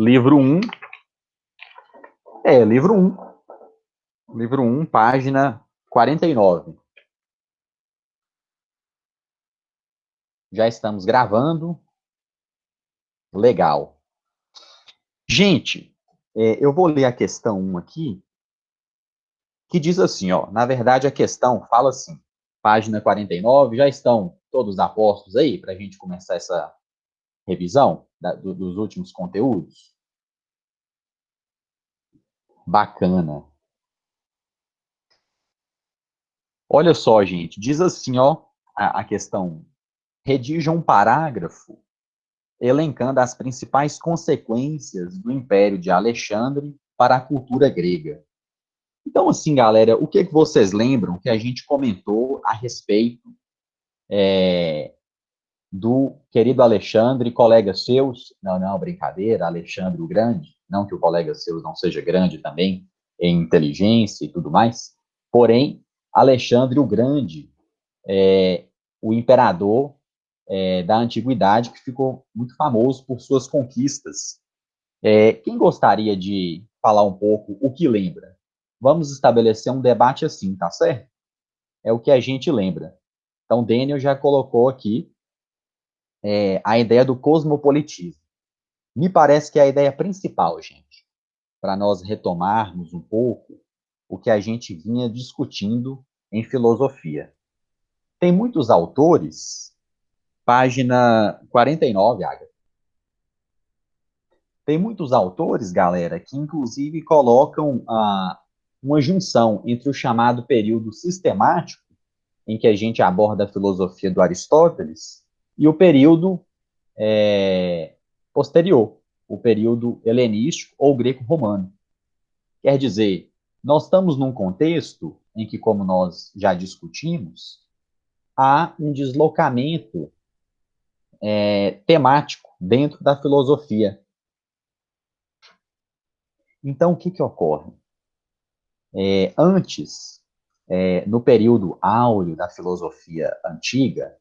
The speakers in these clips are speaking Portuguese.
livro 1, livro 1, página 49. Já estamos gravando. Legal. Gente, eu vou ler a questão 1 aqui, que diz assim, ó, na verdade a questão fala assim, página 49, já estão todos apostos aí para a gente começar essa revisão dos últimos conteúdos? Bacana. Olha só, gente, diz assim, ó, a questão, redija um parágrafo elencando as principais consequências do Império de Alexandre para a cultura grega. Então, assim, galera, o que vocês lembram que a gente comentou a respeito do querido Alexandre, colegas seus? Não, brincadeira, Alexandre o Grande, não que o colega seu não seja grande também em inteligência e tudo mais, porém, Alexandre o Grande, o imperador da antiguidade, que ficou muito famoso por suas conquistas. Quem gostaria de falar um pouco o que lembra? Vamos estabelecer um debate assim, tá certo? É o que a gente lembra. Então, Daniel já colocou aqui a ideia do cosmopolitismo. Me parece que é a ideia principal, gente, para nós retomarmos um pouco o que a gente vinha discutindo em filosofia. Tem muitos autores, página 49, Agatha. Tem muitos autores, galera, que inclusive colocam uma junção entre o chamado período sistemático, em que a gente aborda a filosofia do Aristóteles, e o período posterior, o período helenístico ou greco-romano. Quer dizer, nós estamos num contexto em que, como nós já discutimos, há um deslocamento temático dentro da filosofia. Então, o que ocorre? Antes, no período áureo da filosofia antiga,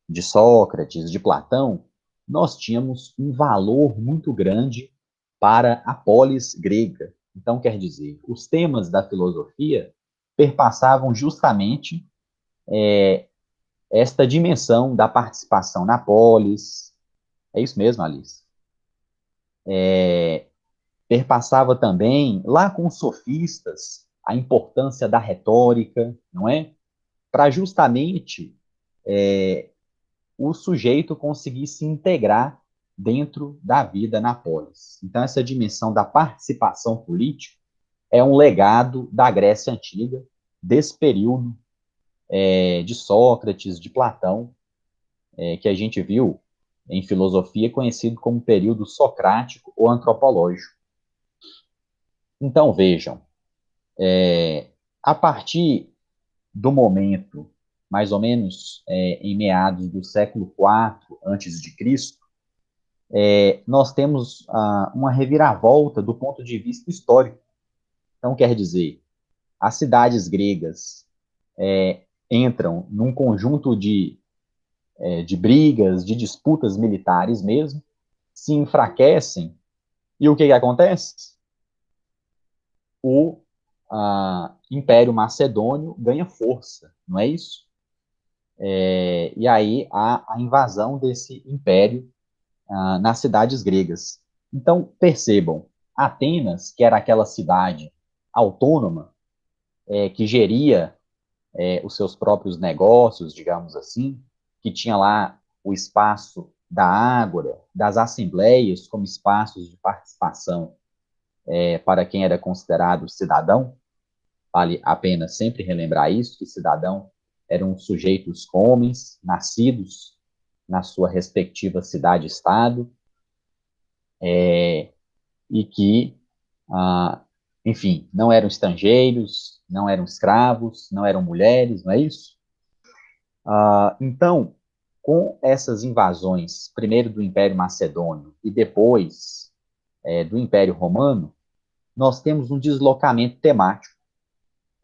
de Sócrates, de Platão, nós tínhamos um valor muito grande para a polis grega. Então, quer dizer, os temas da filosofia perpassavam justamente esta dimensão da participação na polis. É isso mesmo, Alice? Perpassava também, lá com os sofistas, a importância da retórica, não é? Para justamente o sujeito conseguir se integrar dentro da vida na polis. Então, essa dimensão da participação política é um legado da Grécia Antiga, desse período de Sócrates, de Platão, que a gente viu em filosofia conhecido como período socrático ou antropológico. Então, vejam, a partir do momento, mais ou menos em meados do século IV a.C., nós temos uma reviravolta do ponto de vista histórico. Então, quer dizer, as cidades gregas entram num conjunto de brigas, de disputas militares mesmo, se enfraquecem, e o que acontece? O Império Macedônio ganha força, não é isso? E aí há a invasão desse império nas cidades gregas. Então, percebam, Atenas, que era aquela cidade autônoma, que geria os seus próprios negócios, digamos assim, que tinha lá o espaço da ágora, das assembleias como espaços de participação para quem era considerado cidadão. Vale a pena sempre relembrar isso, que cidadão eram sujeitos homens, nascidos na sua respectiva cidade-estado, e que, enfim, não eram estrangeiros, não eram escravos, não eram mulheres, não é isso? Então, com essas invasões, primeiro do Império Macedônio e depois do Império Romano, nós temos um deslocamento temático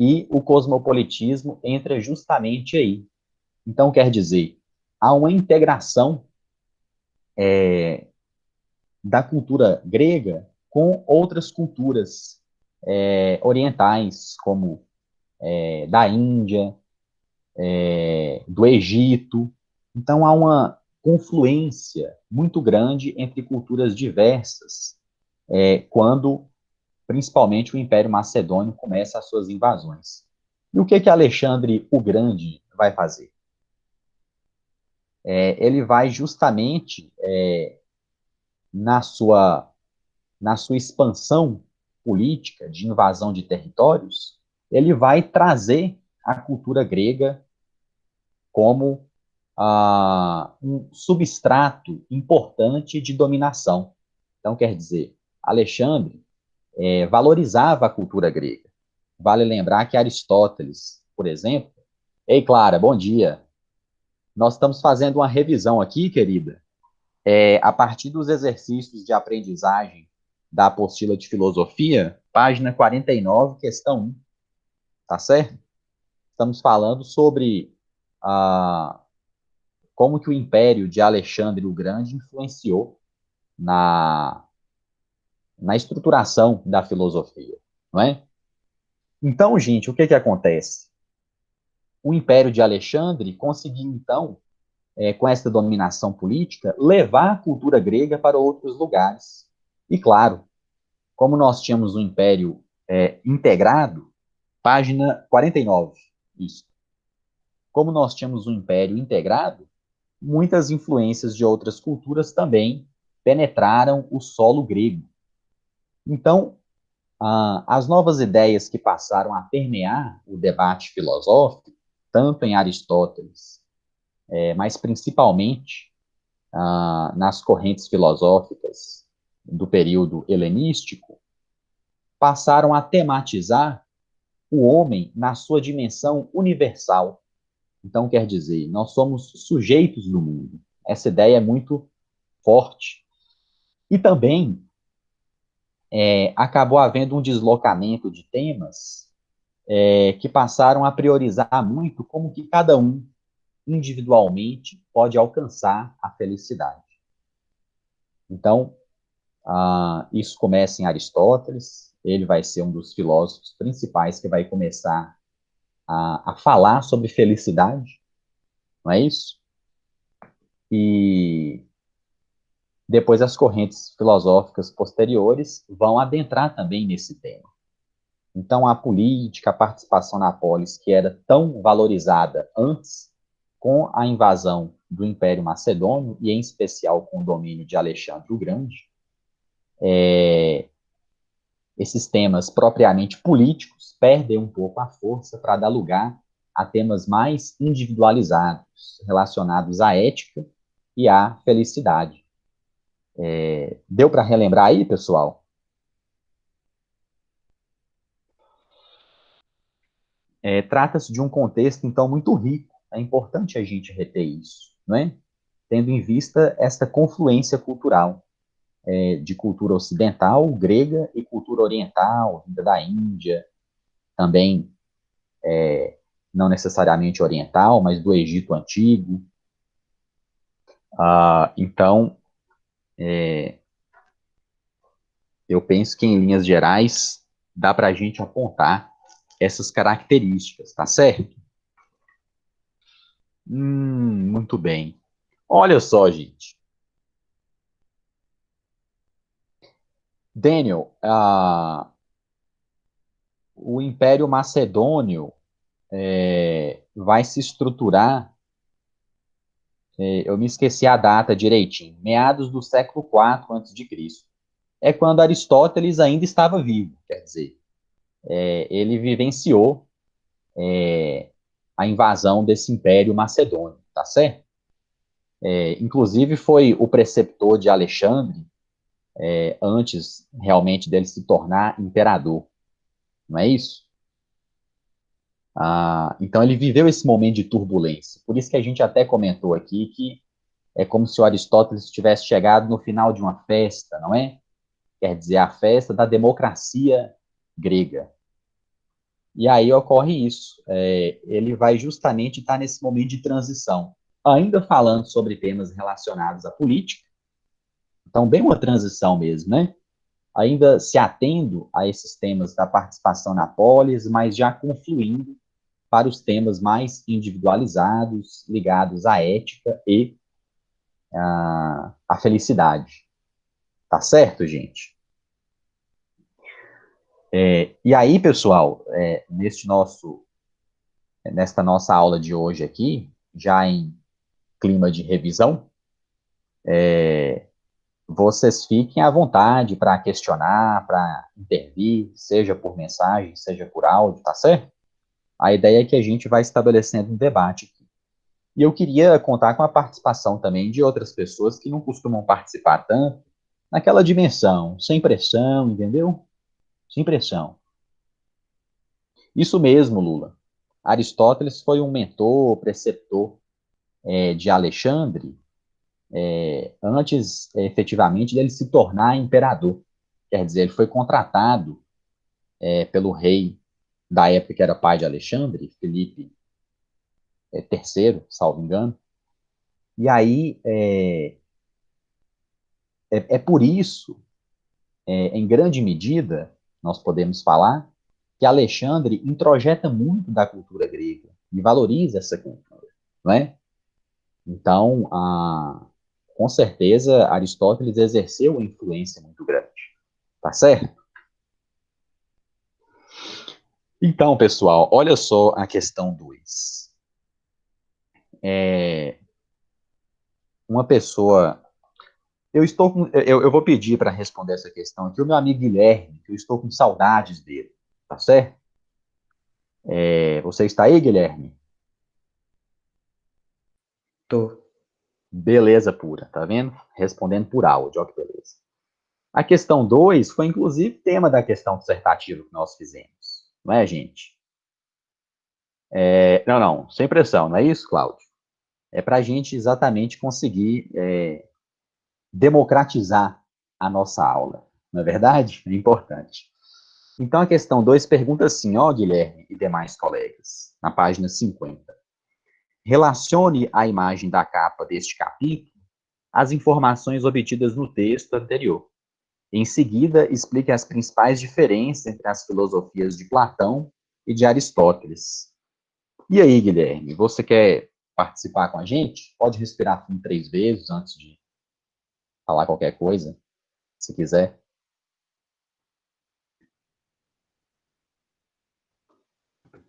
e o cosmopolitismo entra justamente aí. Então, quer dizer, há uma integração da cultura grega com outras culturas orientais, como da Índia, do Egito. Então, há uma confluência muito grande entre culturas diversas, quando, principalmente, o Império Macedônio começa as suas invasões. E o que Alexandre o Grande vai fazer? Ele vai justamente, na sua, na sua expansão política de invasão de territórios, ele vai trazer a cultura grega como um substrato importante de dominação. Então, quer dizer, Alexandre valorizava a cultura grega. Vale lembrar que Aristóteles, por exemplo, ei, Clara, bom dia. Nós estamos fazendo uma revisão aqui, querida, a partir dos exercícios de aprendizagem da apostila de filosofia, página 49, questão 1, tá certo? Estamos falando sobre como que o império de Alexandre o Grande influenciou na, na estruturação da filosofia, não é? Então, gente, o que acontece? O império de Alexandre conseguiu, então, com essa dominação política, levar a cultura grega para outros lugares. E, claro, como nós tínhamos um império integrado, página 49, isso. Como nós tínhamos um império integrado, muitas influências de outras culturas também penetraram o solo grego. Então, as novas ideias que passaram a permear o debate filosófico, tanto em Aristóteles, mas principalmente nas correntes filosóficas do período helenístico, passaram a tematizar o homem na sua dimensão universal. Então, quer dizer, nós somos sujeitos do mundo. Essa ideia é muito forte. E também acabou havendo um deslocamento de temas que passaram a priorizar muito como que cada um, individualmente, pode alcançar a felicidade. Então, isso começa em Aristóteles, ele vai ser um dos filósofos principais que vai começar a falar sobre felicidade, não é isso? E depois as correntes filosóficas posteriores vão adentrar também nesse tema. Então, a política, a participação na polis, que era tão valorizada antes, com a invasão do Império Macedônio, e em especial com o domínio de Alexandre o Grande, esses temas propriamente políticos perdem um pouco a força para dar lugar a temas mais individualizados, relacionados à ética e à felicidade. Deu para relembrar aí, pessoal? Trata-se de um contexto, então, muito rico. É importante a gente reter isso, não é? Tendo em vista esta confluência cultural, de cultura ocidental, grega, e cultura oriental, vinda da Índia, também não necessariamente oriental, mas do Egito Antigo. Então, eu penso que, em linhas gerais, dá para a gente apontar essas características, tá certo? Muito bem. Olha só, gente. Daniel, o Império Macedônio vai se estruturar, eu me esqueci a data direitinho, meados do século IV a.C. É quando Aristóteles ainda estava vivo, quer dizer, ele vivenciou a invasão desse Império Macedônio, tá certo? Inclusive foi o preceptor de Alexandre, antes realmente dele se tornar imperador, não é isso? Então ele viveu esse momento de turbulência. Por isso que a gente até comentou aqui que é como se o Aristóteles tivesse chegado no final de uma festa, não é? Quer dizer, a festa da democracia grega. E aí ocorre isso. Ele vai justamente estar nesse momento de transição, ainda falando sobre temas relacionados à política, Então, bem uma transição mesmo, né? Ainda se atendo a esses temas da participação na polis, mas já confluindo para os temas mais individualizados, ligados à ética e à felicidade. Tá certo, gente? E aí, pessoal, nesta nossa aula de hoje aqui, já em clima de revisão, vocês fiquem à vontade para questionar, para intervir, seja por mensagem, seja por áudio, tá certo? A ideia é que a gente vai estabelecendo um debate aqui. E eu queria contar com a participação também de outras pessoas que não costumam participar tanto, naquela dimensão, sem pressão, entendeu? Sem pressão. Isso mesmo, Lula. Aristóteles foi um mentor, preceptor de Alexandre, antes, efetivamente, dele se tornar imperador. Quer dizer, ele foi contratado pelo rei da época que era pai de Alexandre, Felipe III, salvo engano. E aí, por isso, em grande medida, nós podemos falar que Alexandre introjeta muito da cultura grega e valoriza essa cultura, não é? Então, com certeza, Aristóteles exerceu uma influência muito grande, tá certo? Então, pessoal, olha só a questão 2. Uma pessoa. Eu vou pedir para responder essa questão aqui o meu amigo Guilherme, que eu estou com saudades dele, tá certo? Você está aí, Guilherme? Tô. Beleza pura, tá vendo? Respondendo por áudio, ó que beleza. A questão 2 foi, inclusive, tema da questão dissertativa que nós fizemos, não é, gente? Não, sem pressão, não é isso, Cláudio? É para a gente exatamente conseguir democratizar a nossa aula, não é verdade? É importante. Então, a questão 2 pergunta assim, ó, Guilherme e demais colegas, na página 50. Relacione a imagem da capa deste capítulo às informações obtidas no texto anterior. Em seguida, explique as principais diferenças entre as filosofias de Platão e de Aristóteles. E aí, Guilherme, você quer participar com a gente? Pode respirar fundo 3 vezes antes de falar qualquer coisa, se quiser.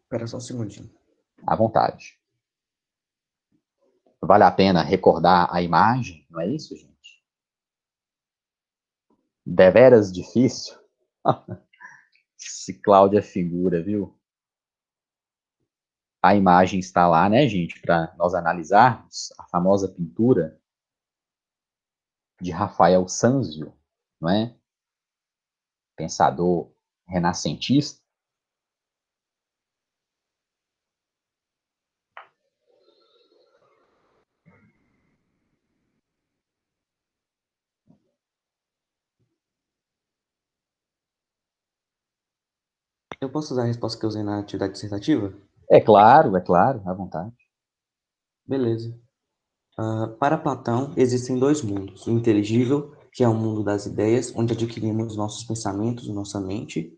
Espera só um segundinho. À vontade. Vale a pena recordar a imagem, não é isso, gente? Deveras difícil. Se Cláudia é figura, viu? A imagem está lá, né, gente, para nós analisarmos a famosa pintura de Rafael Sanzio, não é? Pensador renascentista. Eu posso usar a resposta que eu usei na atividade dissertativa? É claro, à vontade. Beleza. Para Platão, existem dois mundos. O inteligível, que é o mundo das ideias, onde adquirimos nossos pensamentos, nossa mente.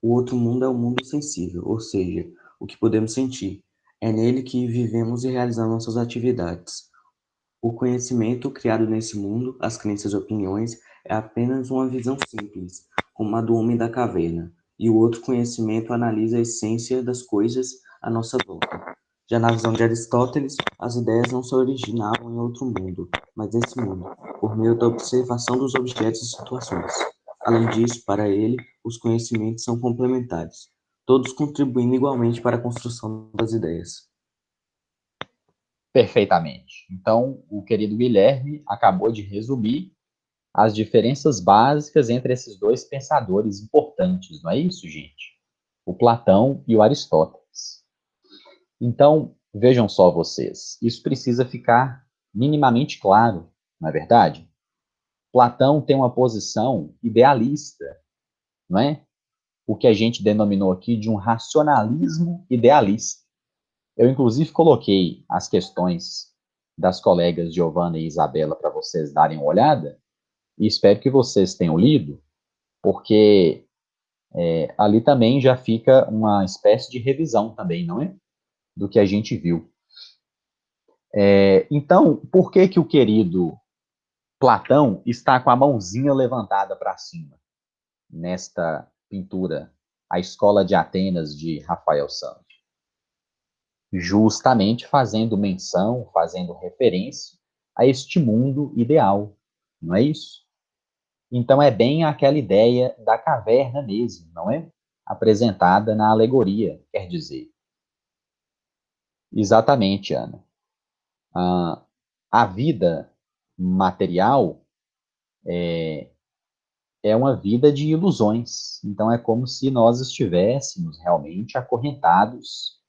O outro mundo é o mundo sensível, ou seja, o que podemos sentir. É nele que vivemos e realizamos nossas atividades. O conhecimento criado nesse mundo, as crenças e opiniões, é apenas uma visão simples, como a do homem da caverna, e o outro conhecimento analisa a essência das coisas à nossa volta. Já na visão de Aristóteles, as ideias não se originavam em outro mundo, mas nesse mundo, por meio da observação dos objetos e situações. Além disso, para ele, os conhecimentos são complementares, todos contribuindo igualmente para a construção das ideias. Perfeitamente. Então, o querido Guilherme acabou de resumir as diferenças básicas entre esses dois pensadores importantes, não é isso, gente? O Platão e o Aristóteles. Então, vejam só vocês, isso precisa ficar minimamente claro, não é verdade? Platão tem uma posição idealista, não é? O que a gente denominou aqui de um racionalismo idealista. Eu, inclusive, coloquei as questões das colegas Giovana e Isabela para vocês darem uma olhada, e espero que vocês tenham lido, porque ali também já fica uma espécie de revisão também, não é? Do que a gente viu. Então, por que que o querido Platão está com a mãozinha levantada para cima nesta pintura, A Escola de Atenas, de Rafael Santos? Justamente fazendo menção, fazendo referência a este mundo ideal, não é isso? Então é bem aquela ideia da caverna mesmo, não é? Apresentada na alegoria, quer dizer. Exatamente, Ana. A vida material é uma vida de ilusões. Então é como se nós estivéssemos realmente acorrentados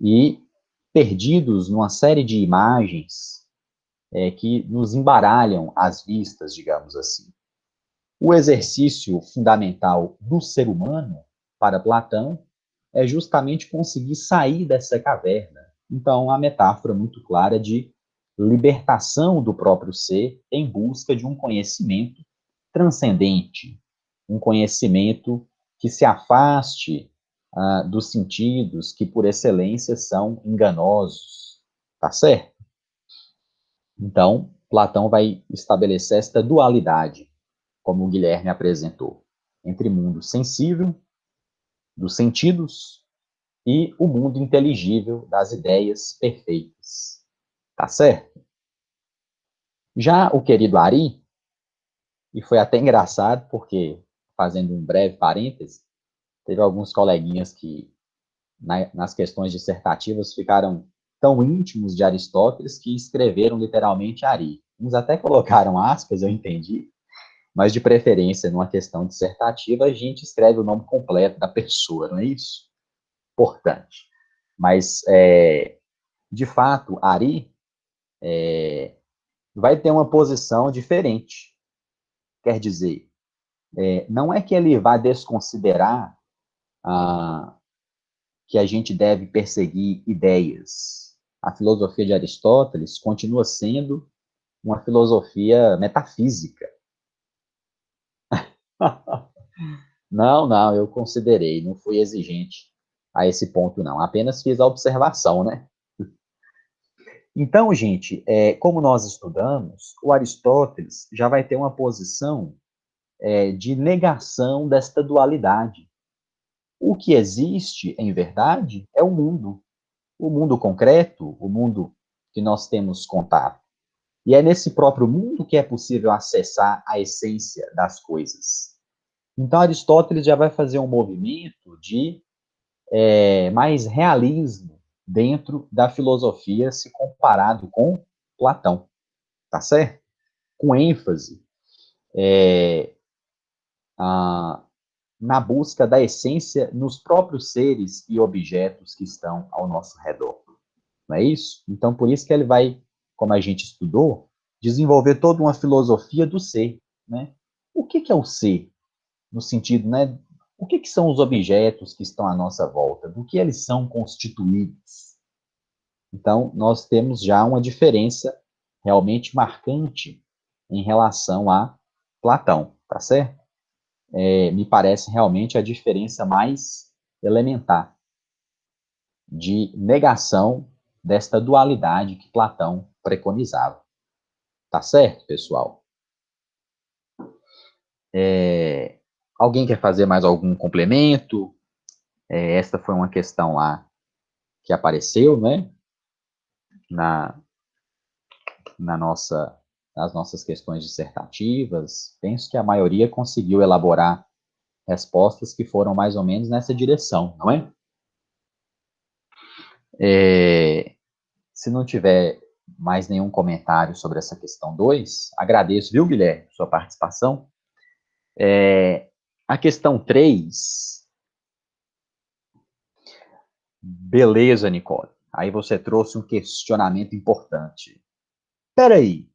e perdidos numa série de imagens que nos embaralham as vistas, digamos assim. O exercício fundamental do ser humano, para Platão, é justamente conseguir sair dessa caverna. Então, a metáfora muito clara de libertação do próprio ser em busca de um conhecimento transcendente, um conhecimento que se afaste dos sentidos que, por excelência, são enganosos. Tá certo? Então, Platão vai estabelecer esta dualidade, como o Guilherme apresentou, entre mundo sensível, dos sentidos, e o mundo inteligível das ideias perfeitas. Tá certo? Já o querido Ari, e foi até engraçado, porque, fazendo um breve parêntese, teve alguns coleguinhas que, nas questões dissertativas, ficaram tão íntimos de Aristóteles que escreveram literalmente Ari. Uns até colocaram aspas, eu entendi, mas de preferência, numa questão dissertativa, a gente escreve o nome completo da pessoa, não é isso? Importante. Mas, de fato, Ari vai ter uma posição diferente. Quer dizer, não é que ele vá desconsiderar que a gente deve perseguir ideias. A filosofia de Aristóteles continua sendo uma filosofia metafísica. Não, não, eu considerei, não fui exigente a esse ponto, não. Apenas fiz a observação, né? Então, gente, como nós estudamos, o Aristóteles já vai ter uma posição de negação desta dualidade. O que existe, em verdade, é o mundo concreto, o mundo que nós temos contato. E é nesse próprio mundo que é possível acessar a essência das coisas. Então, Aristóteles já vai fazer um movimento de mais realismo dentro da filosofia se comparado com Platão, tá certo? Com ênfase a, na busca da essência nos próprios seres e objetos que estão ao nosso redor. Não é isso? Então, por isso que ele vai, como a gente estudou, desenvolver toda uma filosofia do ser, né? O que é o ser? No sentido, né? O que são os objetos que estão à nossa volta? Do que eles são constituídos? Então, nós temos já uma diferença realmente marcante em relação a Platão, tá certo? Me parece realmente a diferença mais elementar de negação desta dualidade que Platão preconizava. Tá certo, pessoal? Alguém quer fazer mais algum complemento? Esta foi uma questão lá que apareceu, né? Na, nas nossas questões dissertativas. Penso que a maioria conseguiu elaborar respostas que foram mais ou menos nessa direção, não é? Se não tiver mais nenhum comentário sobre essa questão 2, agradeço, viu, Guilherme, sua participação. A questão 3, beleza, Nicole. Aí você trouxe um questionamento importante. Peraí,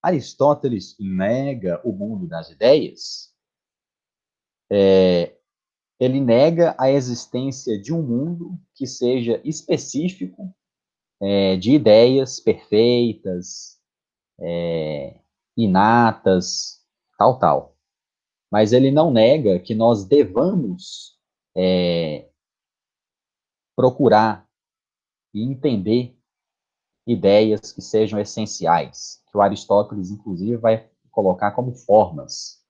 Aristóteles nega o mundo das ideias? Ele nega a existência de um mundo que seja específico de ideias perfeitas, inatas, tal, tal. Mas ele não nega que nós devamos procurar e entender ideias que sejam essenciais, que o Aristóteles, inclusive, vai colocar como formas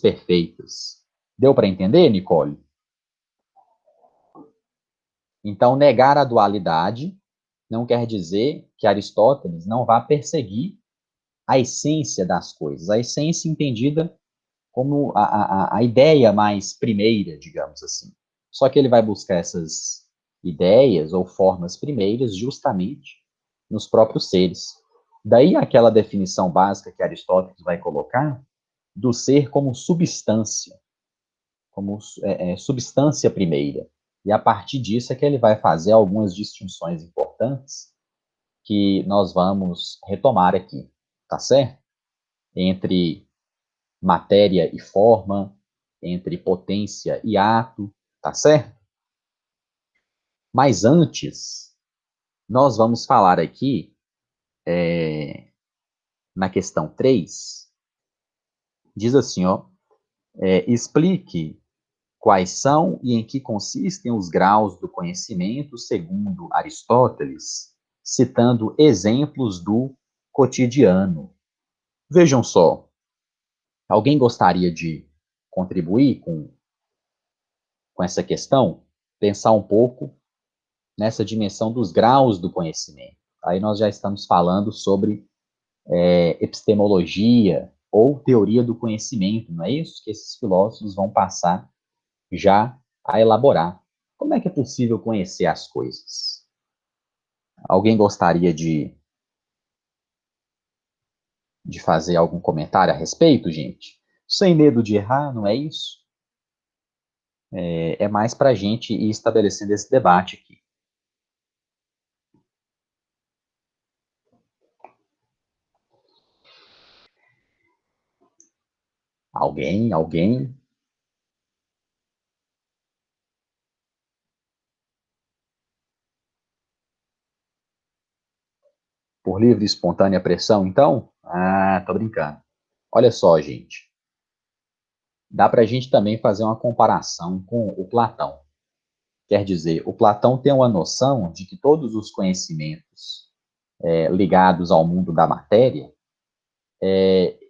perfeitas. Deu para entender, Nicole? Então, negar a dualidade não quer dizer que Aristóteles não vá perseguir a essência das coisas, a essência entendida como a ideia mais primeira, digamos assim. Só que ele vai buscar essas ideias ou formas primeiras justamente nos próprios seres. Daí aquela definição básica que Aristóteles vai colocar do ser como substância, como substância primeira. E a partir disso é que ele vai fazer algumas distinções importantes que nós vamos retomar aqui, tá certo? Entre matéria e forma, entre potência e ato, tá certo? Mas antes, nós vamos falar aqui, na questão 3, diz assim, ó, explique quais são e em que consistem os graus do conhecimento segundo Aristóteles, citando exemplos do cotidiano. Vejam só, alguém gostaria de contribuir com essa questão? Pensar um pouco nessa dimensão dos graus do conhecimento. Aí nós já estamos falando sobre epistemologia ou teoria do conhecimento, não é isso que esses filósofos vão passar já a elaborar. Como é que é possível conhecer as coisas? Alguém gostaria de fazer algum comentário a respeito, gente? Sem medo de errar, não é isso? É mais para a gente ir estabelecendo esse debate aqui. Alguém? Alguém? Por livre e espontânea pressão, então? Ah, tô brincando. Olha só, gente. Dá para a gente também fazer uma comparação com o Platão. Quer dizer, o Platão tem uma noção de que todos os conhecimentos ligados ao mundo da matéria,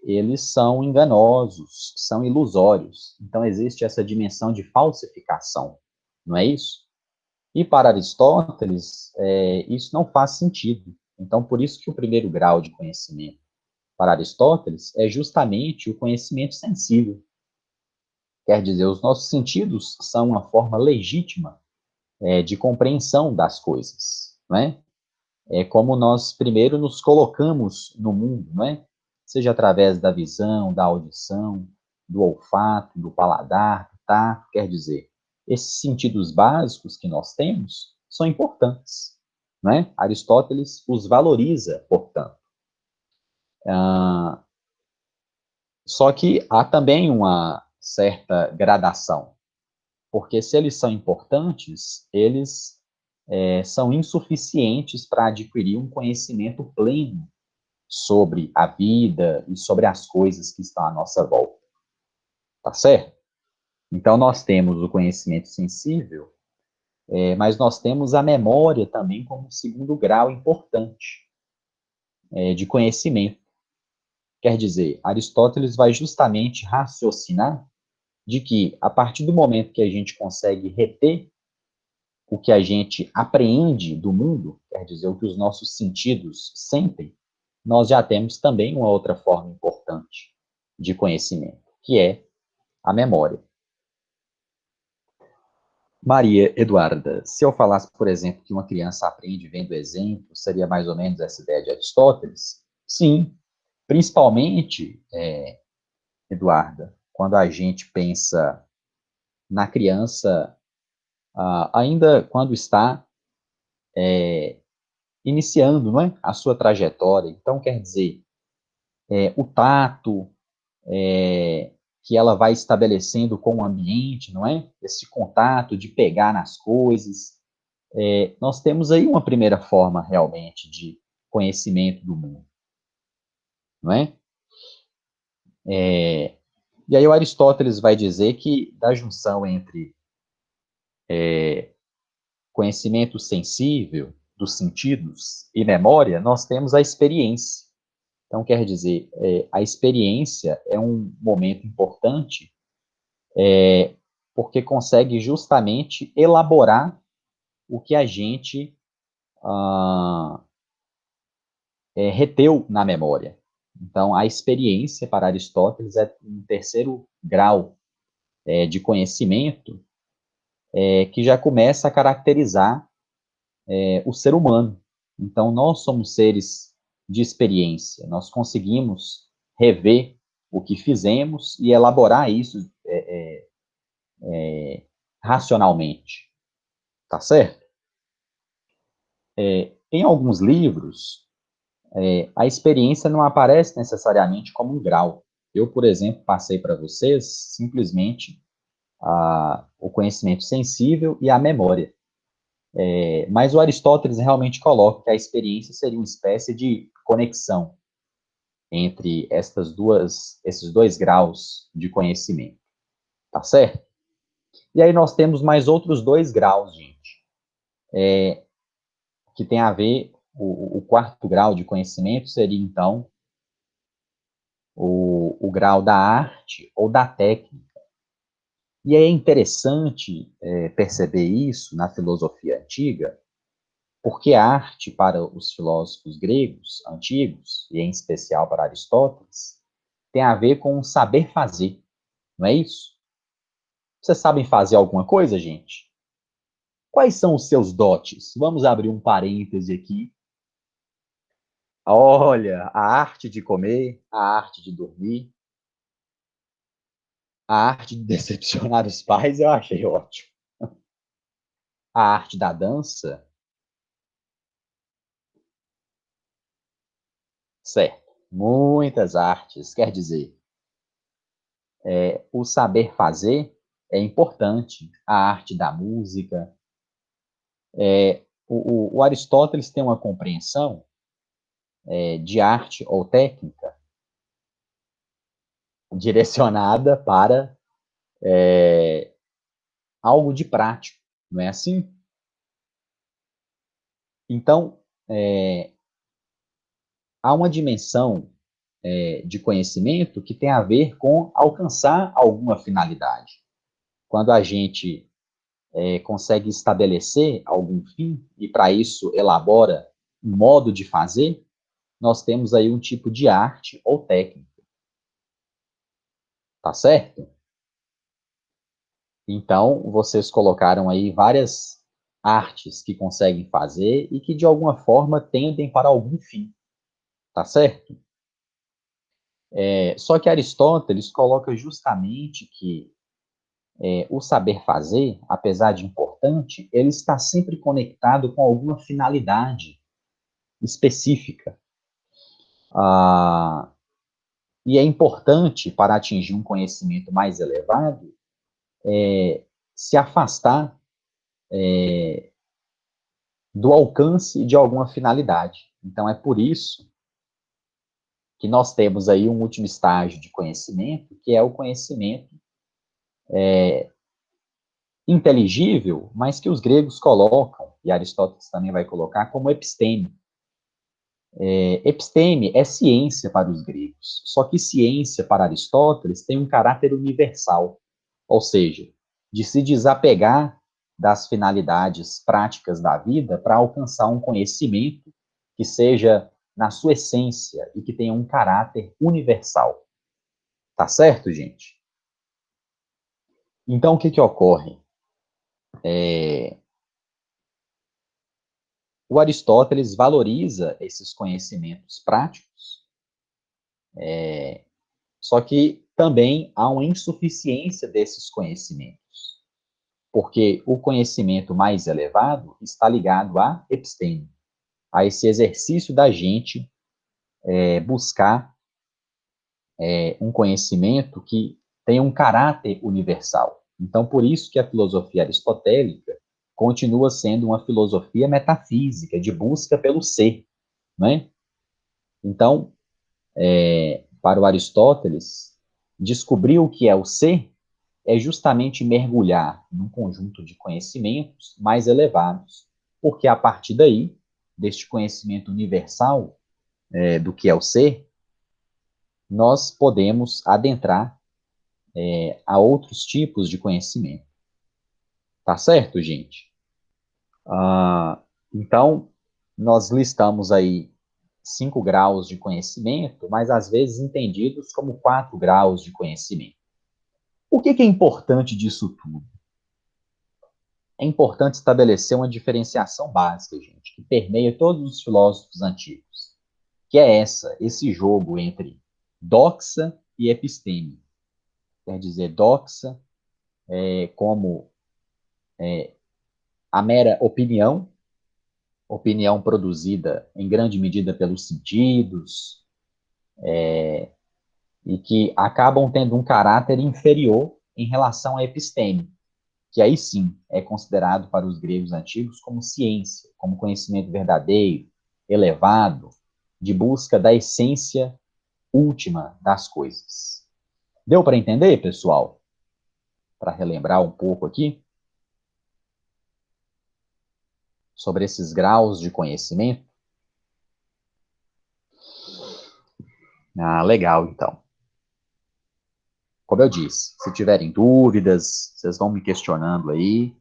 eles são enganosos, são ilusórios. Então, existe essa dimensão de falsificação, não é isso? E para Aristóteles, isso não faz sentido. Então, por isso que o primeiro grau de conhecimento para Aristóteles é justamente o conhecimento sensível. Quer dizer, os nossos sentidos são uma forma legítima de compreensão das coisas, não é? É como nós primeiro nos colocamos no mundo, não é? Seja através da visão, da audição, do olfato, do paladar, do tato, quer dizer, esses sentidos básicos que nós temos são importantes, não é? Aristóteles os valoriza, portanto. Só que há também uma certa gradação, porque se eles são importantes, eles são insuficientes para adquirir um conhecimento pleno sobre a vida e sobre as coisas que estão à nossa volta, tá certo? Então, nós temos o conhecimento sensível, mas nós temos a memória também como um segundo grau importante de conhecimento. Quer dizer, Aristóteles vai justamente raciocinar de que, a partir do momento que a gente consegue reter o que a gente apreende do mundo, quer dizer, o que os nossos sentidos sentem, nós já temos também uma outra forma importante de conhecimento, que é a memória. Maria Eduarda, se eu falasse, por exemplo, que uma criança aprende vendo exemplo, seria mais ou menos essa ideia de Aristóteles? Sim, principalmente, Eduarda, quando a gente pensa na criança, ainda quando está iniciando, não é, a sua trajetória. Então, quer dizer, o tato que ela vai estabelecendo com o ambiente, não é? Esse contato de pegar nas coisas. Nós temos aí uma primeira forma realmente de conhecimento do mundo, não é? E aí o Aristóteles vai dizer que da junção entre conhecimento sensível dos sentidos e memória, nós temos a experiência. Então, quer dizer, a experiência é um momento importante porque consegue justamente elaborar o que a gente reteu na memória. Então, a experiência, para Aristóteles, é um terceiro grau de conhecimento que já começa a caracterizar o ser humano. Então, nós somos seres de experiência, nós conseguimos rever o que fizemos e elaborar isso racionalmente, tá certo? Em alguns livros, a experiência não aparece necessariamente como um grau. Eu, por exemplo, passei para vocês simplesmente o conhecimento sensível e a memória. Mas o Aristóteles realmente coloca que a experiência seria uma espécie de conexão entre esses dois graus de conhecimento, tá certo? E aí nós temos mais outros dois graus, gente, que tem a ver, o quarto grau de conhecimento seria, então, o grau da arte ou da técnica. E é interessante perceber isso na filosofia antiga, porque a arte, para os filósofos gregos antigos, e em especial para Aristóteles, tem a ver com o saber fazer, não é isso? Vocês sabem fazer alguma coisa, gente? Quais são os seus dotes? Vamos abrir um parêntese aqui. Olha, a arte de comer, a arte de dormir, a arte de decepcionar os pais, eu achei ótimo. A arte da dança, certo. Muitas artes, quer dizer, o saber fazer é importante. A arte da música. O Aristóteles tem uma compreensão de arte ou técnica direcionada para algo de prático, não é assim? Então, há uma dimensão de conhecimento que tem a ver com alcançar alguma finalidade. Quando a gente consegue estabelecer algum fim e, para isso, elabora um modo de fazer, nós temos aí um tipo de arte ou técnica, tá certo? Então, vocês colocaram aí várias artes que conseguem fazer e que, de alguma forma, tendem para algum fim, tá certo? Só que Aristóteles coloca justamente que o saber fazer, apesar de importante, ele está sempre conectado com alguma finalidade específica. Ah, e é importante, para atingir um conhecimento mais elevado, se afastar do alcance de alguma finalidade. Então, é por isso que nós temos aí um último estágio de conhecimento, que é o conhecimento inteligível, mas que os gregos colocam, e Aristóteles também vai colocar, como episteme. Episteme é ciência para os gregos, só que ciência para Aristóteles tem um caráter universal, ou seja, de se desapegar das finalidades práticas da vida para alcançar um conhecimento que seja na sua essência e que tenha um caráter universal. Tá certo, gente? Então, o que ocorre? O Aristóteles valoriza esses conhecimentos práticos, só que também há uma insuficiência desses conhecimentos, porque o conhecimento mais elevado está ligado à episteme, a esse exercício da gente buscar um conhecimento que tenha um caráter universal. Então, por isso que a filosofia aristotélica continua sendo uma filosofia metafísica, de busca pelo ser, né? Então, para o Aristóteles, Descobrir o que é o ser é justamente mergulhar num conjunto de conhecimentos mais elevados, porque a partir daí, deste conhecimento universal do que é o ser, nós podemos adentrar a outros tipos de conhecimento. Tá certo, gente? Então, nós listamos aí 5 graus de conhecimento, mas às vezes entendidos como 4 graus de conhecimento. O que é importante disso tudo? É importante estabelecer uma diferenciação básica, gente, que permeia todos os filósofos antigos, que é esse jogo entre doxa e episteme. Quer dizer, doxa como a mera opinião produzida em grande medida pelos sentidos, e que acabam tendo um caráter inferior em relação à episteme, que aí sim é considerado para os gregos antigos como ciência, como conhecimento verdadeiro, elevado, de busca da essência última das coisas. Deu para entender, pessoal? Para relembrar um pouco aqui sobre esses graus de conhecimento? Ah, legal, então. Como eu disse, se tiverem dúvidas, vocês vão me questionando aí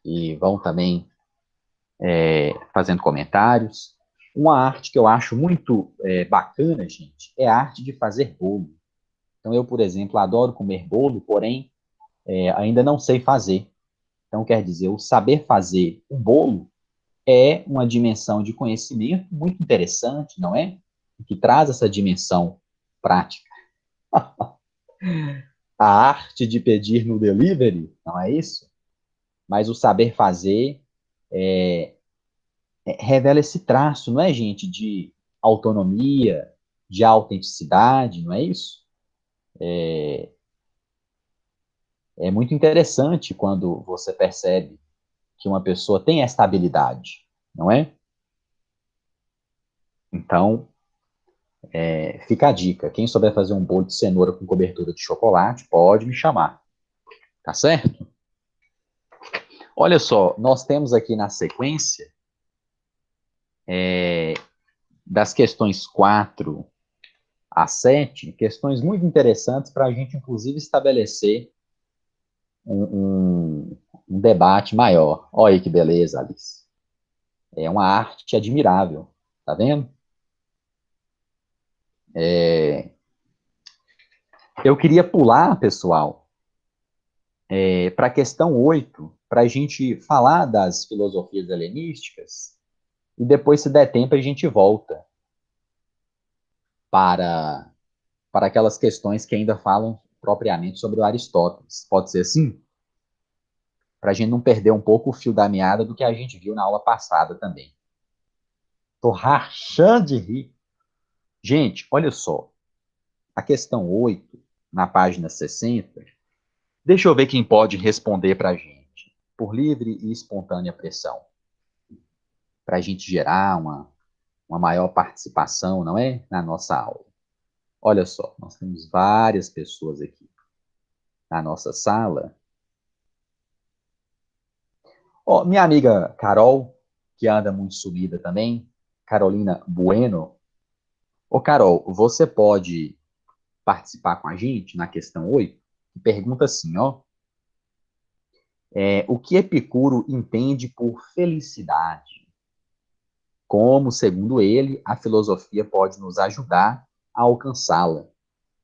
e vão também fazendo comentários. Uma arte que eu acho muito bacana, gente, é a arte de fazer bolo. Então, eu, por exemplo, adoro comer bolo, porém, ainda não sei fazer. Então, quer dizer, o saber fazer um bolo é uma dimensão de conhecimento muito interessante, não é? Que traz essa dimensão prática. A arte de pedir no delivery, não é isso? Mas o saber fazer revela esse traço, não é, gente, de autonomia, de autenticidade, não é isso? É muito interessante quando você percebe que uma pessoa tem essa habilidade, não é? Então, fica a dica. Quem souber fazer um bolo de cenoura com cobertura de chocolate, pode me chamar, tá certo? Olha só, nós temos aqui na sequência das questões 4 a 7, questões muito interessantes para a gente, inclusive, estabelecer um debate maior. Olha aí que beleza, Alice. É uma arte admirável, tá vendo? Eu queria pular, pessoal, para a questão 8, para a gente falar das filosofias helenísticas, e depois, se der tempo, a gente volta para, para aquelas questões que ainda falam propriamente sobre o Aristóteles. Pode ser assim? Para a gente não perder um pouco o fio da meada do que a gente viu na aula passada também. Tô rachando de rir. Gente, olha só. A questão 8, na página 60, deixa eu ver quem pode responder para a gente. Por livre e espontânea pressão. Para a gente gerar uma maior participação, não é? Na nossa aula. Olha só, nós temos várias pessoas aqui na nossa sala. Ó, minha amiga Carol, que anda muito sumida também, Carolina Bueno. Ô, Carol, você pode participar com a gente na questão 8? Que pergunta assim, ó. O que Epicuro entende por felicidade? Como, segundo ele, a filosofia pode nos ajudar a alcançá-la?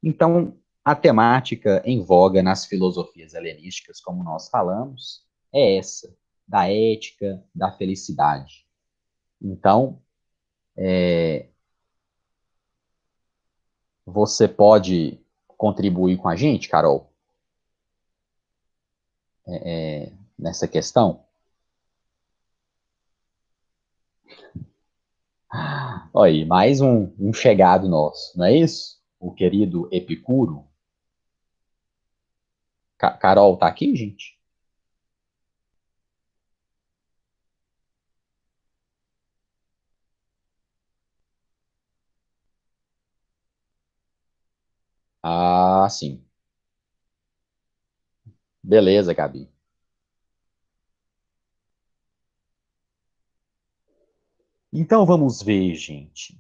Então, a temática em voga nas filosofias helenísticas, como nós falamos, é essa, da ética, da felicidade. Então, você pode contribuir com a gente, Carol, nessa questão? Olha aí, mais um chegado nosso, não é isso? O querido Epicuro. Carol, tá aqui, gente? Ah, sim. Beleza, Gabi. Então vamos ver, gente.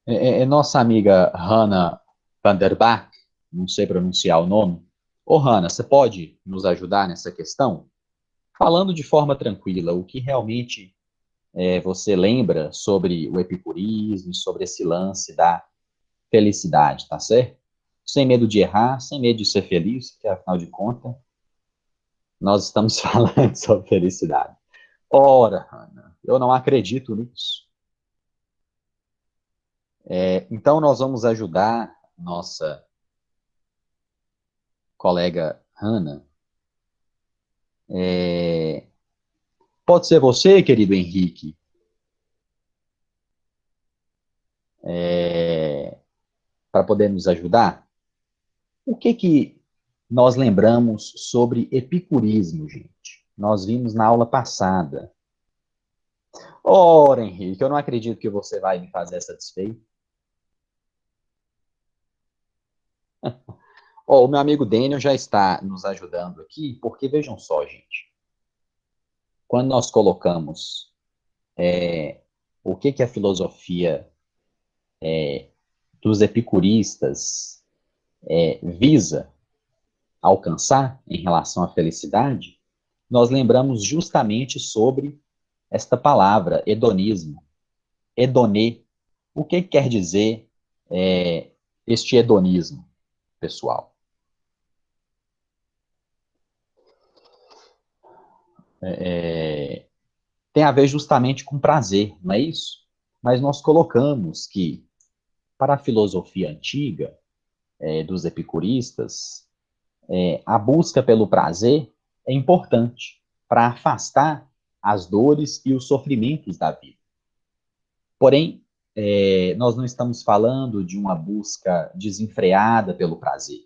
É, nossa amiga Hannah Vanderbach, não sei pronunciar o nome. Ô, Hannah, você pode nos ajudar nessa questão? Falando de forma tranquila, o que realmente você lembra sobre o epicurismo, sobre esse lance da felicidade, tá certo? Sem medo de errar, sem medo de ser feliz, porque afinal de contas, nós estamos falando sobre felicidade. Ora, Hannah, eu não acredito nisso. Então, nós vamos ajudar nossa colega Hannah. É, Pode ser você, querido Henrique, para poder nos ajudar? O que que nós lembramos sobre epicurismo, gente? Nós vimos na aula passada. Ora, Henrique, eu não acredito que você vai me fazer satisfeito. Ó, o meu amigo Daniel já está nos ajudando aqui, porque vejam só, gente, quando nós colocamos o que que a filosofia dos epicuristas visa alcançar em relação à felicidade, nós lembramos justamente sobre esta palavra, hedonismo. Hedonê. O que quer dizer este hedonismo, pessoal? Tem a ver justamente com prazer, não é isso? Mas nós colocamos que, para a filosofia antiga, dos epicuristas, a busca pelo prazer é importante para afastar as dores e os sofrimentos da vida. Porém, nós não estamos falando de uma busca desenfreada pelo prazer.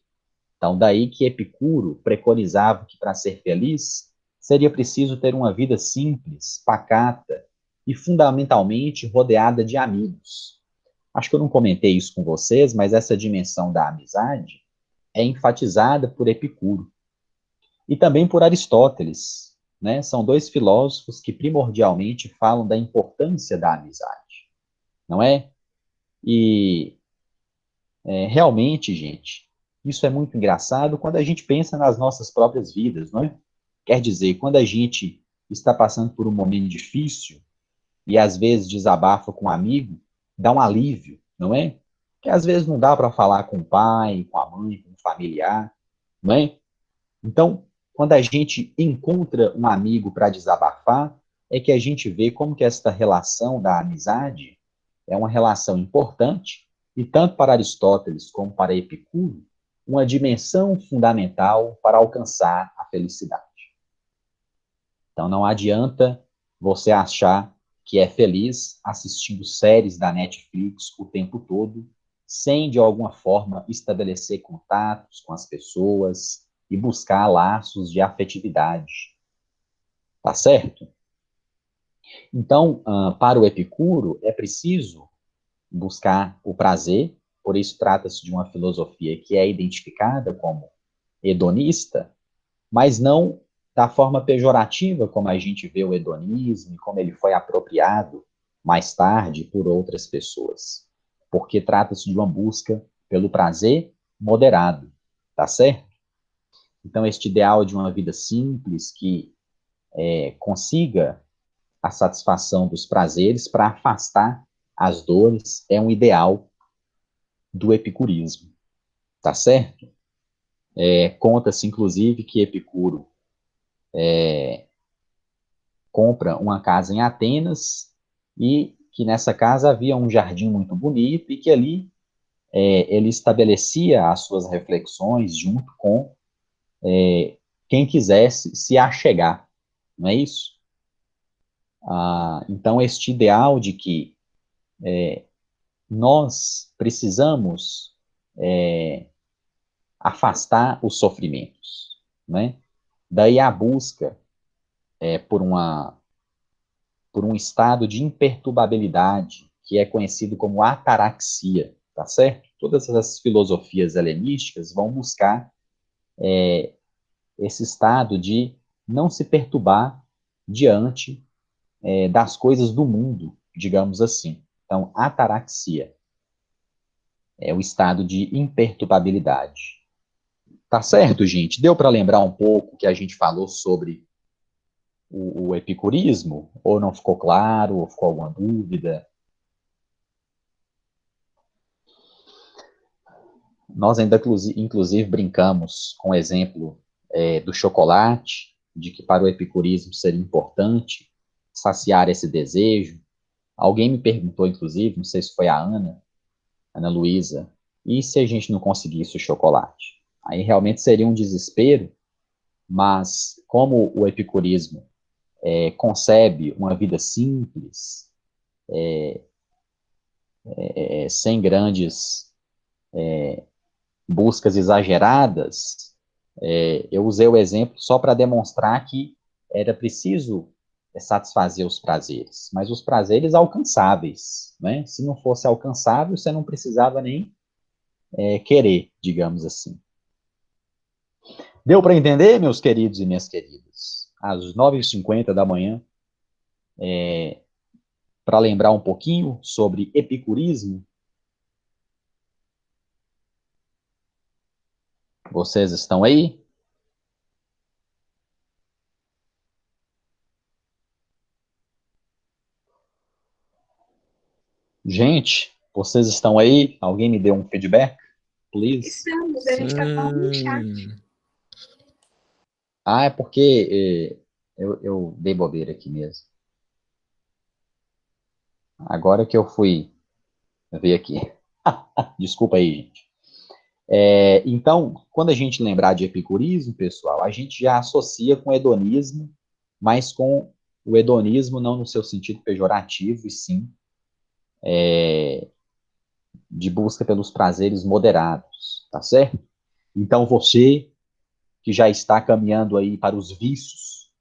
Então, daí que Epicuro preconizava que para ser feliz seria preciso ter uma vida simples, pacata e fundamentalmente rodeada de amigos. Acho que eu não comentei isso com vocês, mas essa dimensão da amizade é enfatizada por Epicuro e também por Aristóteles, né? São dois filósofos que primordialmente falam da importância da amizade, não é? E realmente, gente, isso é muito engraçado quando a gente pensa nas nossas próprias vidas, não é? Quer dizer, quando a gente está passando por um momento difícil e às vezes desabafa com um amigo, dá um alívio, não é? Que às vezes não dá para falar com o pai, com a mãe, com o familiar, não é? Então, quando a gente encontra um amigo para desabafar, é que a gente vê como que esta relação da amizade é uma relação importante e tanto para Aristóteles como para Epicuro, uma dimensão fundamental para alcançar a felicidade. Então não adianta você achar que é feliz assistindo séries da Netflix o tempo todo, sem de alguma forma estabelecer contatos com as pessoas e buscar laços de afetividade. Tá certo? Então, para o Epicuro, é preciso buscar o prazer, por isso trata-se de uma filosofia que é identificada como hedonista, mas não da forma pejorativa como a gente vê o hedonismo e como ele foi apropriado mais tarde por outras pessoas, porque trata-se de uma busca pelo prazer moderado, tá certo? Então, este ideal de uma vida simples que consiga a satisfação dos prazeres para afastar as dores é um ideal do epicurismo, tá certo? Conta-se, inclusive, que Epicuro compra uma casa em Atenas e que nessa casa havia um jardim muito bonito e que ali ele estabelecia as suas reflexões junto com quem quisesse se achegar, não é isso? Então, este ideal de que nós precisamos afastar os sofrimentos, né? Daí a busca por uma por um estado de imperturbabilidade, que é conhecido como ataraxia, tá certo? Todas as filosofias helenísticas vão buscar esse estado de não se perturbar diante das coisas do mundo, digamos assim. Então, ataraxia é o estado de imperturbabilidade. Tá certo, gente? Deu para lembrar um pouco que a gente falou sobre o epicurismo? Ou não ficou claro? Ou ficou alguma dúvida? Nós ainda, inclusive, brincamos com o exemplo do chocolate, de que para o epicurismo seria importante saciar esse desejo. Alguém me perguntou, inclusive, não sei se foi a Ana Luísa, e se a gente não conseguisse o chocolate? Aí realmente seria um desespero, mas como o epicurismo concebe uma vida simples, sem grandes buscas exageradas, eu usei o exemplo só para demonstrar que era preciso satisfazer os prazeres, mas os prazeres alcançáveis, né? Se não fosse alcançável, você não precisava nem querer, digamos assim. Deu para entender, meus queridos e minhas queridas? Às 9h50 da manhã, para lembrar um pouquinho sobre epicurismo, vocês estão aí? Gente, vocês estão aí? Alguém me dê um feedback, please? Estamos, a gente está falando no chat. Ah, é porque eu dei bobeira aqui mesmo. Agora que eu fui ver aqui. Desculpa aí, gente. Então, quando a gente lembrar de epicurismo, pessoal, a gente já associa com hedonismo, mas com o hedonismo não no seu sentido pejorativo, e sim de busca pelos prazeres moderados, tá certo? Então, você que já está caminhando aí para os vícios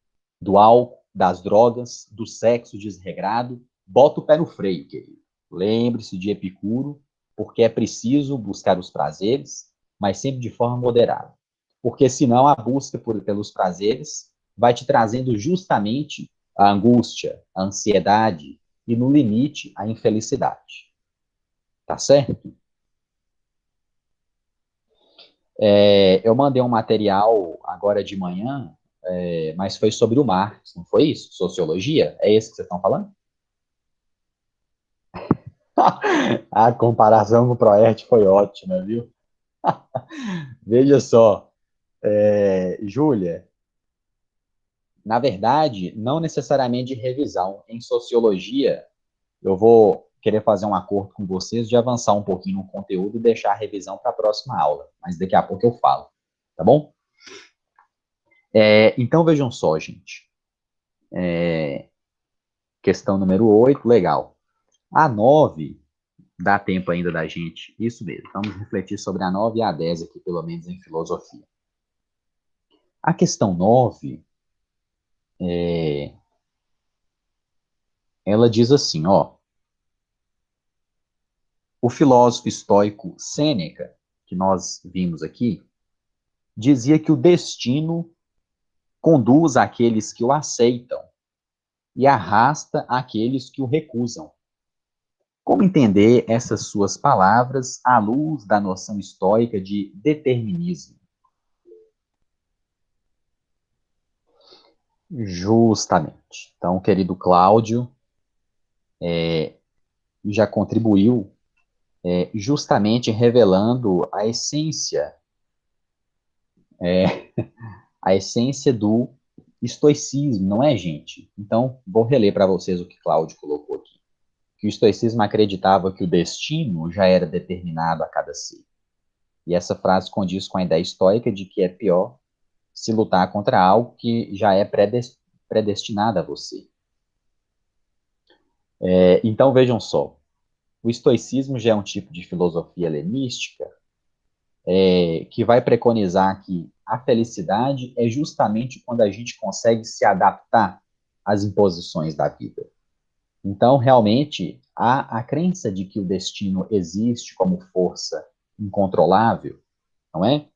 do álcool, das drogas, do sexo desregrado, bota o pé no freio, querido. Lembre-se de Epicuro, porque é preciso buscar os prazeres, mas sempre de forma moderada. Porque senão a busca pelos prazeres vai te trazendo justamente a angústia, a ansiedade e, no limite, a infelicidade. Tá certo? Eu mandei um material agora de manhã, mas foi sobre o Marx, não foi isso? Sociologia? É esse que vocês estão falando? A comparação com o Proert foi ótima, viu? Veja só, Júlia, na verdade, não necessariamente de revisão. Em sociologia, eu vou querer fazer um acordo com vocês de avançar um pouquinho no conteúdo e deixar a revisão para a próxima aula, mas daqui a pouco eu falo, tá bom? Então vejam só, gente. Questão número 8, legal. A 9, dá tempo ainda da gente, isso mesmo, vamos refletir sobre a 9 e a 10 aqui, pelo menos em filosofia. A questão 9, ela diz assim, ó, o filósofo estoico Sêneca, que nós vimos aqui, dizia que o destino conduz aqueles que o aceitam e arrasta aqueles que o recusam. Como entender essas suas palavras à luz da noção estoica de determinismo? Justamente. Então, querido Cláudio, já contribuiu justamente revelando a essência do estoicismo, não é, gente? Então, vou reler para vocês o que Cláudio colocou aqui. Que o estoicismo acreditava que o destino já era determinado a cada ser. E essa frase condiz com a ideia estoica de que é pior se lutar contra algo que já é predestinado a você. Então, vejam só, o estoicismo já é um tipo de filosofia helenística que vai preconizar que a felicidade é justamente quando a gente consegue se adaptar às imposições da vida. Então, realmente, há a crença de que o destino existe como força incontrolável, não é?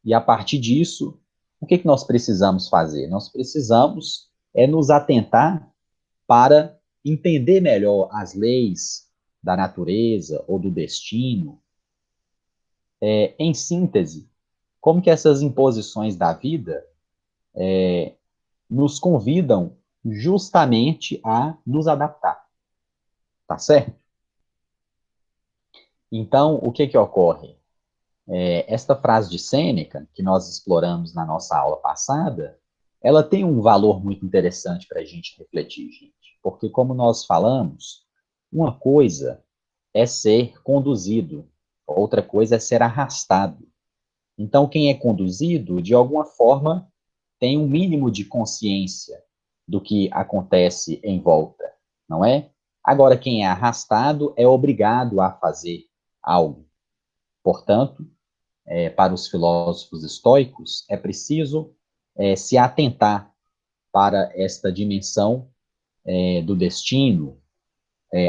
E a partir disso, o que nós precisamos fazer? Nós precisamos nos atentar para entender melhor as leis da natureza ou do destino, em síntese, como que essas imposições da vida nos convidam justamente a nos adaptar, tá certo? Então, o que ocorre? Esta frase de Sêneca, que nós exploramos na nossa aula passada, ela tem um valor muito interessante para a gente refletir, gente. Porque, como nós falamos, uma coisa é ser conduzido, outra coisa é ser arrastado. Então, quem é conduzido, de alguma forma, tem um mínimo de consciência do que acontece em volta, não é? Agora, quem é arrastado é obrigado a fazer algo. Portanto, para os filósofos estoicos, é preciso se atentar para esta dimensão do destino,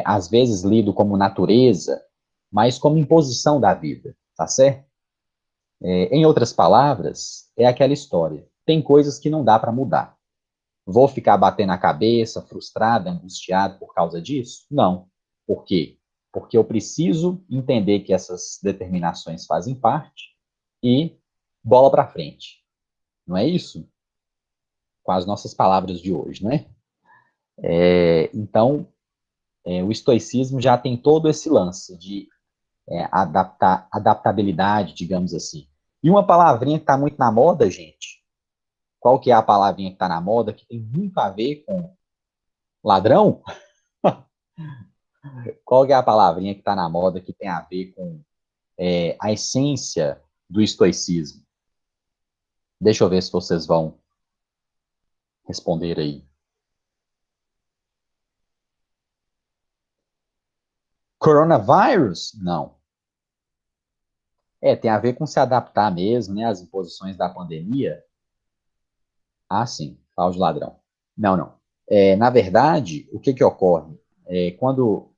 às vezes lido como natureza, mas como imposição da vida, tá certo? Em outras palavras, é aquela história. Tem coisas que não dá para mudar. Vou ficar batendo a cabeça, frustrado, angustiado por causa disso? Não. Por quê? Porque eu preciso entender que essas determinações fazem parte e bola para frente. Não é isso? Com as nossas palavras de hoje, né? Então, o estoicismo já tem todo esse lance de adaptabilidade, digamos assim. E uma palavrinha que está muito na moda, gente, qual que é a palavrinha que está na moda, que tem muito a ver com ladrão? Qual que é a palavrinha que está na moda que tem a ver com a essência do estoicismo? Deixa eu ver se vocês vão responder aí. Coronavírus? Não. Tem a ver com se adaptar mesmo, né, às imposições da pandemia. Ah, sim, tal de ladrão. Não, não. Na verdade, o que ocorre? Quando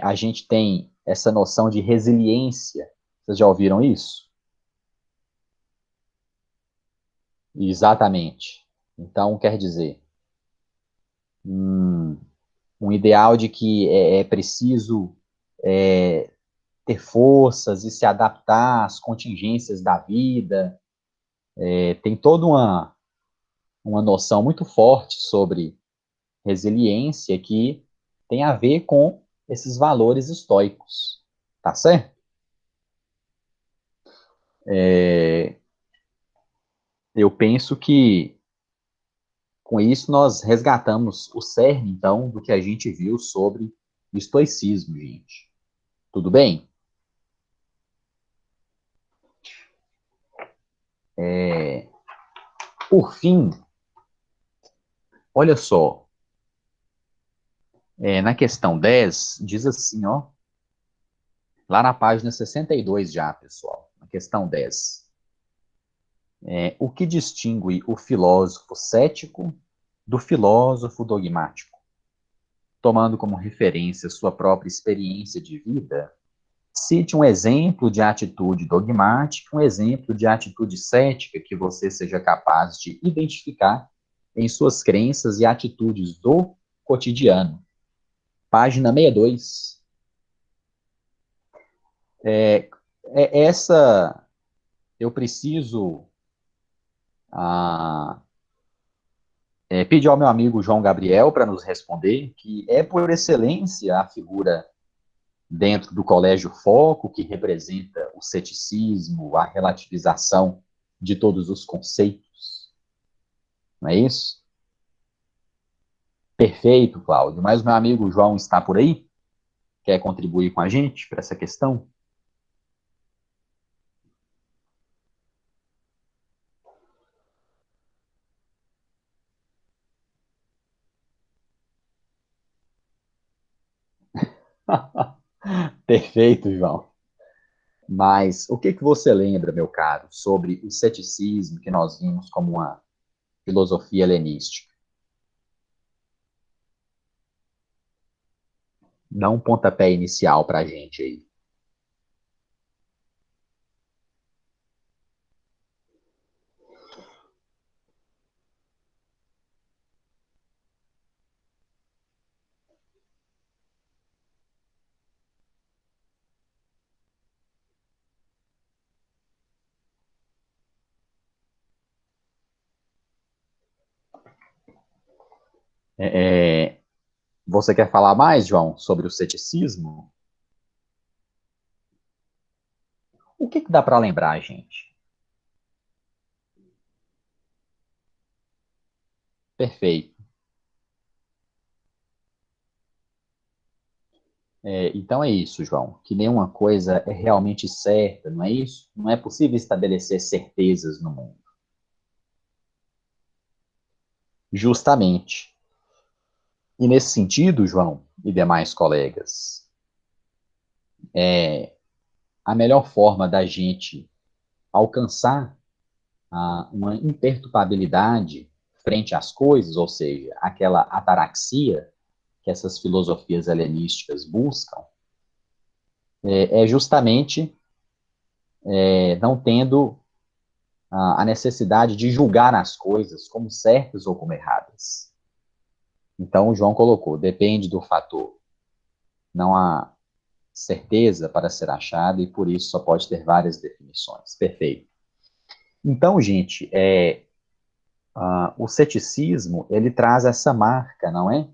a gente tem essa noção de resiliência, vocês já ouviram isso? Exatamente. Então, quer dizer, um ideal de que é preciso é, ter forças e se adaptar às contingências da vida. Tem toda uma noção muito forte sobre resiliência que tem a ver com esses valores estoicos, tá certo? Eu penso que com isso nós resgatamos o cerne, então, do que a gente viu sobre estoicismo, gente. Tudo bem? Por fim, olha só, na questão 10 diz assim, ó, lá na página 62 já, pessoal, na questão 10. O que distingue o filósofo cético do filósofo dogmático? Tomando como referência sua própria experiência de vida, cite um exemplo de atitude dogmática, um exemplo de atitude cética que você seja capaz de identificar em suas crenças e atitudes do cotidiano. Página 62. Essa eu preciso ah, pedir ao meu amigo João Gabriel para nos responder, que é por excelência a figura dentro do Colégio Foco, que representa o ceticismo, a relativização de todos os conceitos. Não é isso? Perfeito, Cláudio. Mas o meu amigo João está por aí? Quer contribuir com a gente para essa questão? Perfeito, João. Mas o que você lembra, meu caro, sobre o ceticismo que nós vimos como uma filosofia helenística? Dá um pontapé inicial para a gente aí. É, você quer falar mais, João, sobre o ceticismo? O que dá para lembrar, gente? Perfeito. Então é isso, João, que nenhuma coisa é realmente certa, não é isso? Não é possível estabelecer certezas no mundo. Justamente. E nesse sentido, João e demais colegas, a melhor forma da gente alcançar uma imperturbabilidade frente às coisas, ou seja, aquela ataraxia que essas filosofias helenísticas buscam, é justamente não tendo a necessidade de julgar as coisas como certas ou como erradas. Então, o João colocou, depende do fator. Não há certeza para ser achada e por isso só pode ter várias definições. Perfeito. Então, gente, o ceticismo, ele traz essa marca, não é?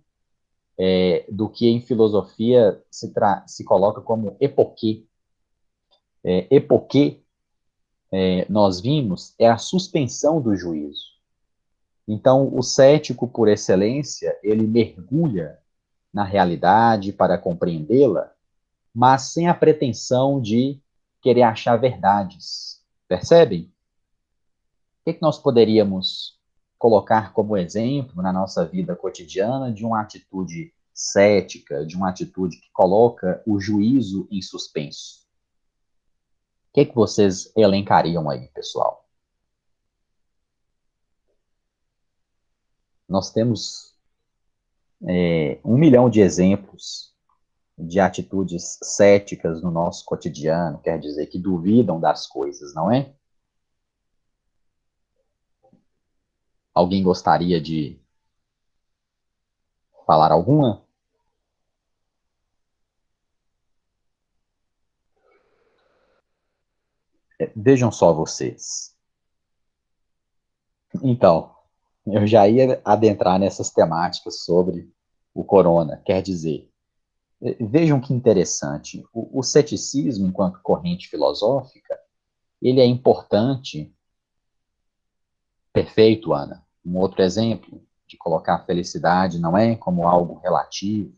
Do que em filosofia se coloca como epoquê. Epoquê, nós vimos, é a suspensão do juízo. Então, o cético, por excelência, ele mergulha na realidade para compreendê-la, mas sem a pretensão de querer achar verdades. Percebem? O que nós poderíamos colocar como exemplo na nossa vida cotidiana de uma atitude cética, de uma atitude que coloca o juízo em suspenso? O que vocês elencariam aí, pessoal? Nós temos 1 milhão de exemplos de atitudes céticas no nosso cotidiano, quer dizer, que duvidam das coisas, não é? Alguém gostaria de falar alguma? Vejam só vocês. Então, eu já ia adentrar nessas temáticas sobre o corona, quer dizer, vejam que interessante, o ceticismo, enquanto corrente filosófica, ele é importante, perfeito, Ana. Um outro exemplo de colocar a felicidade não é como algo relativo,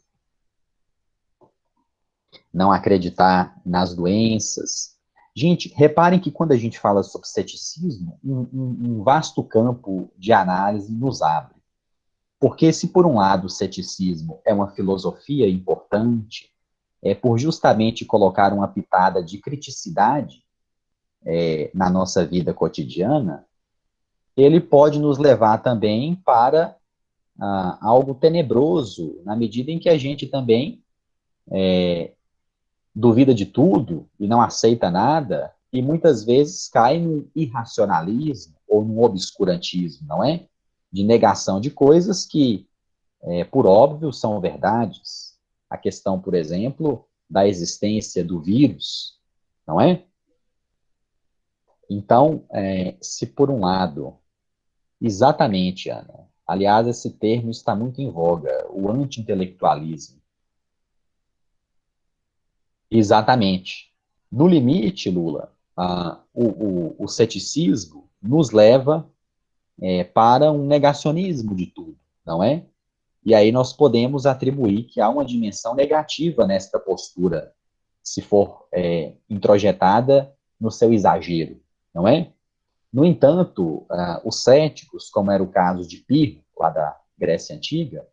não acreditar nas doenças. Gente, reparem que quando a gente fala sobre ceticismo, um vasto campo de análise nos abre. Porque se por um lado o ceticismo é uma filosofia importante, é por justamente colocar uma pitada de criticidade na nossa vida cotidiana, ele pode nos levar também para algo tenebroso, na medida em que a gente também duvida de tudo e não aceita nada, e muitas vezes cai no irracionalismo ou no obscurantismo, não é? De negação de coisas que, por óbvio, são verdades. A questão, por exemplo, da existência do vírus, não é? Então, se por um lado, exatamente, Ana, aliás, esse termo está muito em voga, o anti-intelectualismo. Exatamente. No limite, Lula, o ceticismo nos leva para um negacionismo de tudo, não é? E aí nós podemos atribuir que há uma dimensão negativa nesta postura, se for introjetada no seu exagero, não é? No entanto, os céticos, como era o caso de Pirro, lá da Grécia Antiga,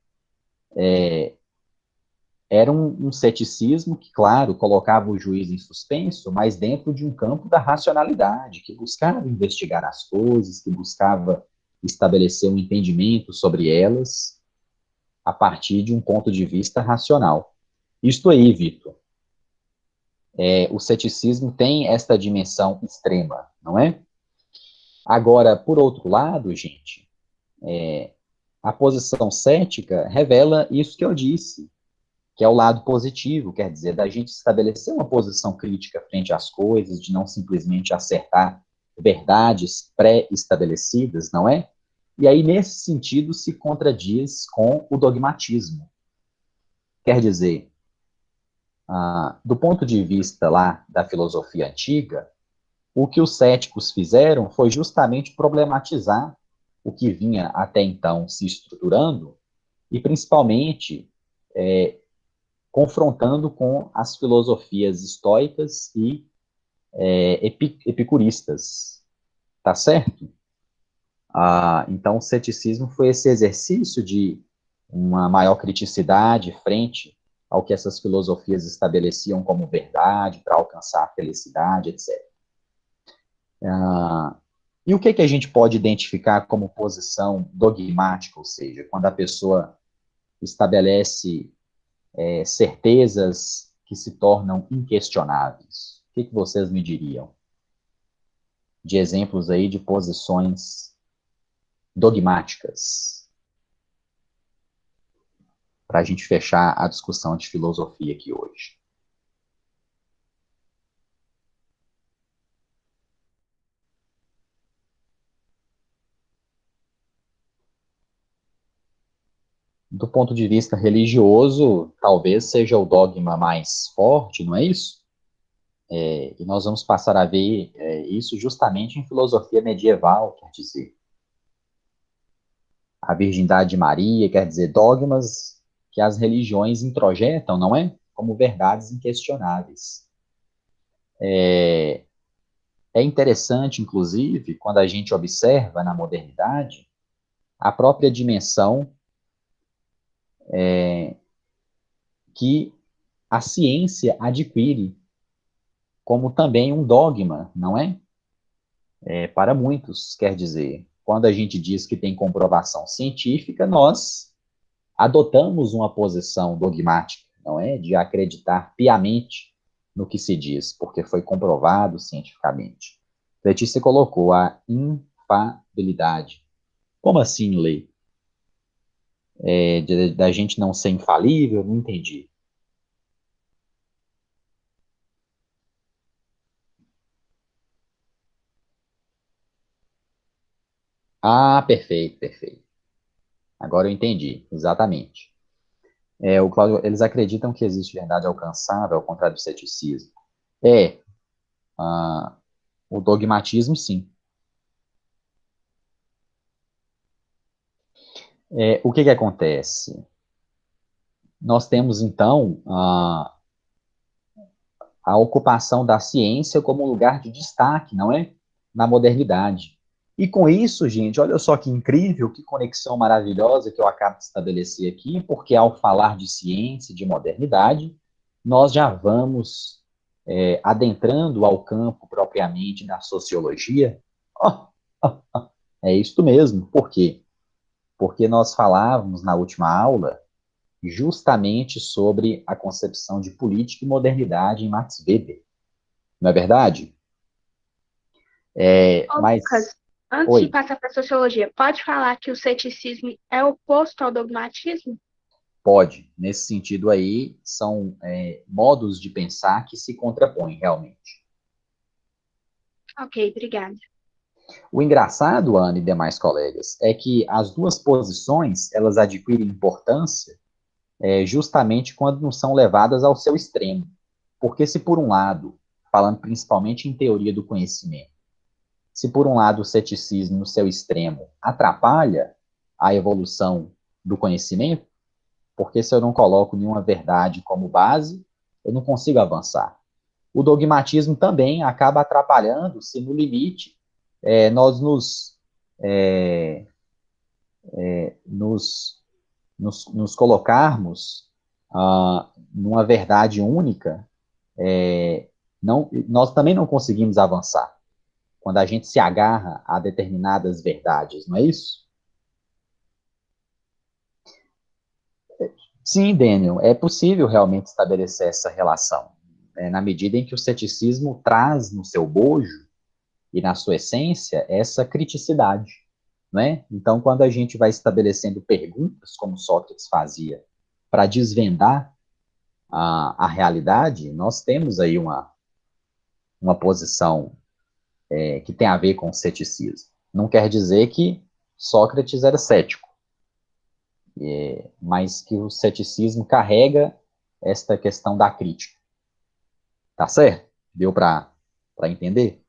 era um ceticismo que, claro, colocava o juiz em suspenso, mas dentro de um campo da racionalidade, que buscava investigar as coisas, que buscava estabelecer um entendimento sobre elas a partir de um ponto de vista racional. Isto aí, Vitor, o ceticismo tem esta dimensão extrema, não é? Agora, por outro lado, gente, a posição cética revela isso que eu disse, que é o lado positivo, quer dizer, da gente estabelecer uma posição crítica frente às coisas, de não simplesmente acertar verdades pré-estabelecidas, não é? E aí, nesse sentido, se contradiz com o dogmatismo. Quer dizer, do ponto de vista lá da filosofia antiga, o que os céticos fizeram foi justamente problematizar o que vinha até então se estruturando e, principalmente, confrontando com as filosofias estoicas e epicuristas, tá certo? Então, o ceticismo foi esse exercício de uma maior criticidade frente ao que essas filosofias estabeleciam como verdade para alcançar a felicidade, etc. E o que a gente pode identificar como posição dogmática, ou seja, quando a pessoa estabelece certezas que se tornam inquestionáveis? O que vocês me diriam de exemplos aí de posições dogmáticas, para a gente fechar a discussão de filosofia aqui hoje? Do ponto de vista religioso, talvez seja o dogma mais forte, não é isso? E nós vamos passar a ver isso justamente em filosofia medieval, quer dizer, a virgindade de Maria, quer dizer, dogmas que as religiões introjetam, não é? Como verdades inquestionáveis. É interessante, inclusive, quando a gente observa na modernidade a própria dimensão que a ciência adquire como também um dogma, não é? Para muitos, quer dizer, quando a gente diz que tem comprovação científica, nós adotamos uma posição dogmática, não é? De acreditar piamente no que se diz, porque foi comprovado cientificamente. Letícia colocou a infalibilidade. Como assim, Lei? Da gente não ser infalível? Não entendi. Perfeito, perfeito. Agora eu entendi, exatamente. O Cláudio, eles acreditam que existe verdade alcançável, ao contrário do ceticismo. É, ah, o dogmatismo, sim. O que acontece? Nós temos, então, a ocupação da ciência como um lugar de destaque, não é? Na modernidade. E com isso, gente, olha só que incrível, que conexão maravilhosa que eu acabo de estabelecer aqui, porque ao falar de ciência, de modernidade, nós já vamos adentrando ao campo propriamente da sociologia. Oh, é isso mesmo. Por quê? Porque nós falávamos na última aula justamente sobre a concepção de política e modernidade em Max Weber. Não é verdade? Ô, Mas, Lucas, antes de oi, passar para a sociologia, pode falar que o ceticismo é oposto ao dogmatismo? pode. Nesse sentido aí, são modos de pensar que se contrapõem realmente. Ok, obrigada. O engraçado, Ana e demais colegas, é que as duas posições, elas adquirem importância justamente quando não são levadas ao seu extremo. Porque se por um lado, falando principalmente em teoria do conhecimento, se por um lado o ceticismo no seu extremo atrapalha a evolução do conhecimento, porque se eu não coloco nenhuma verdade como base, eu não consigo avançar. O dogmatismo também acaba atrapalhando se no limite nós é, nos, nos colocarmos numa verdade única, nós também não conseguimos avançar quando a gente se agarra a determinadas verdades, não é isso? Sim, Daniel, é possível realmente estabelecer essa relação, na medida em que o ceticismo traz no seu bojo e na sua essência essa criticidade, né? Então, quando a gente vai estabelecendo perguntas, como Sócrates fazia, para desvendar a realidade, nós temos aí uma posição que tem a ver com o ceticismo. Não quer dizer que Sócrates era cético, mas que o ceticismo carrega esta questão da crítica. Tá certo? Deu para entender?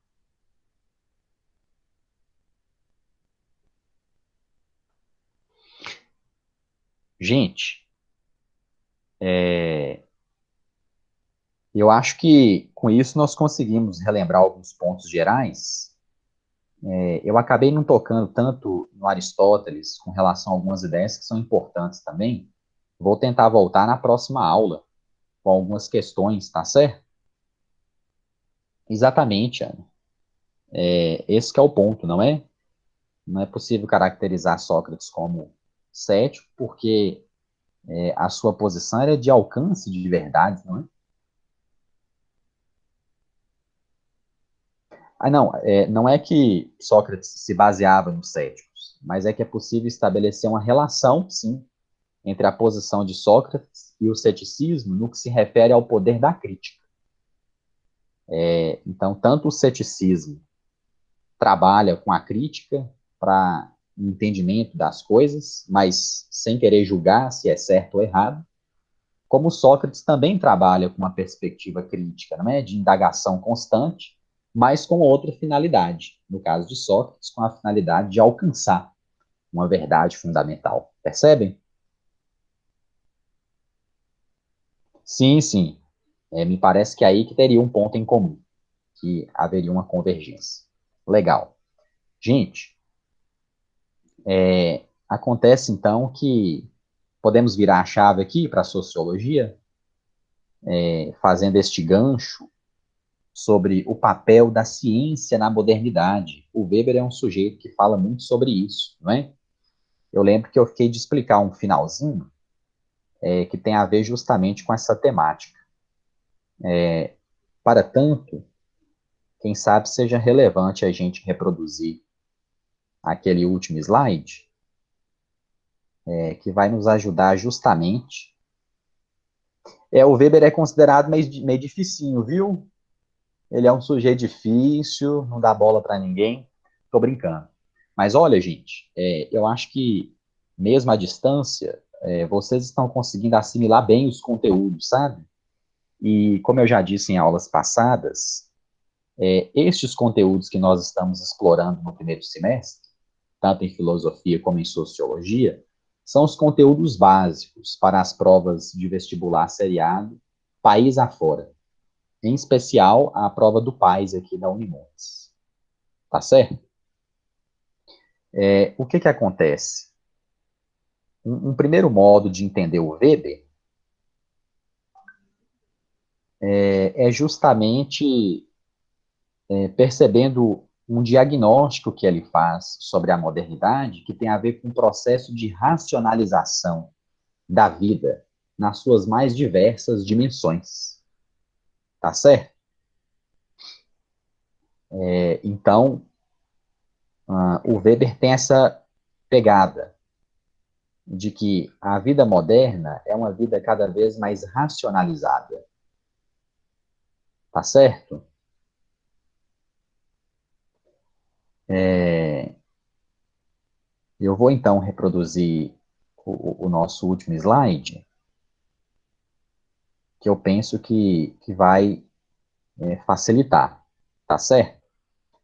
Gente, eu acho que com isso nós conseguimos relembrar alguns pontos gerais. Eu acabei não tocando tanto no Aristóteles com relação a algumas ideias que são importantes também. Vou tentar voltar na próxima aula com algumas questões, tá certo? Exatamente, Ana. Esse que é o ponto, não é? Não é possível caracterizar Sócrates como cético, porque a sua posição era de alcance de verdade, não é? Ah, não, não é que Sócrates se baseava nos céticos, mas é que é possível estabelecer uma relação, sim, entre a posição de Sócrates e o ceticismo no que se refere ao poder da crítica. Então, tanto o ceticismo trabalha com a crítica para entendimento das coisas, mas sem querer julgar se é certo ou errado, como Sócrates também trabalha com uma perspectiva crítica, não é? De indagação constante, mas com outra finalidade. No caso de Sócrates, com a finalidade de alcançar uma verdade fundamental. Percebem? Sim, sim. Me parece que é aí que teria um ponto em comum, que haveria uma convergência. Legal. Gente, acontece então que podemos virar a chave aqui para a sociologia, fazendo este gancho sobre o papel da ciência na modernidade. O Weber é um sujeito que fala muito sobre isso, não é? Eu lembro que eu fiquei de explicar um finalzinho que tem a ver justamente com essa temática. Para tanto, quem sabe seja relevante a gente reproduzir aquele último slide, que vai nos ajudar justamente. O Weber é considerado meio dificinho, viu? Ele é um sujeito difícil, não dá bola para ninguém. Tô brincando. Mas olha, gente, eu acho que mesmo à distância, vocês estão conseguindo assimilar bem os conteúdos, sabe? E como eu já disse em aulas passadas, estes conteúdos que nós estamos explorando no primeiro semestre, tanto em filosofia como em sociologia, são os conteúdos básicos para as provas de vestibular seriado, país afora. Em especial, a prova do PAS aqui da Unimontes. Tá certo? O que acontece? Um primeiro modo de entender o Weber é justamente percebendo um diagnóstico que ele faz sobre a modernidade, que tem a ver com o processo de racionalização da vida nas suas mais diversas dimensões. Tá certo? Então, o Weber tem essa pegada de que a vida moderna é uma vida cada vez mais racionalizada. Tá certo? Eu vou então reproduzir o nosso último slide, que eu penso que vai facilitar. Tá certo?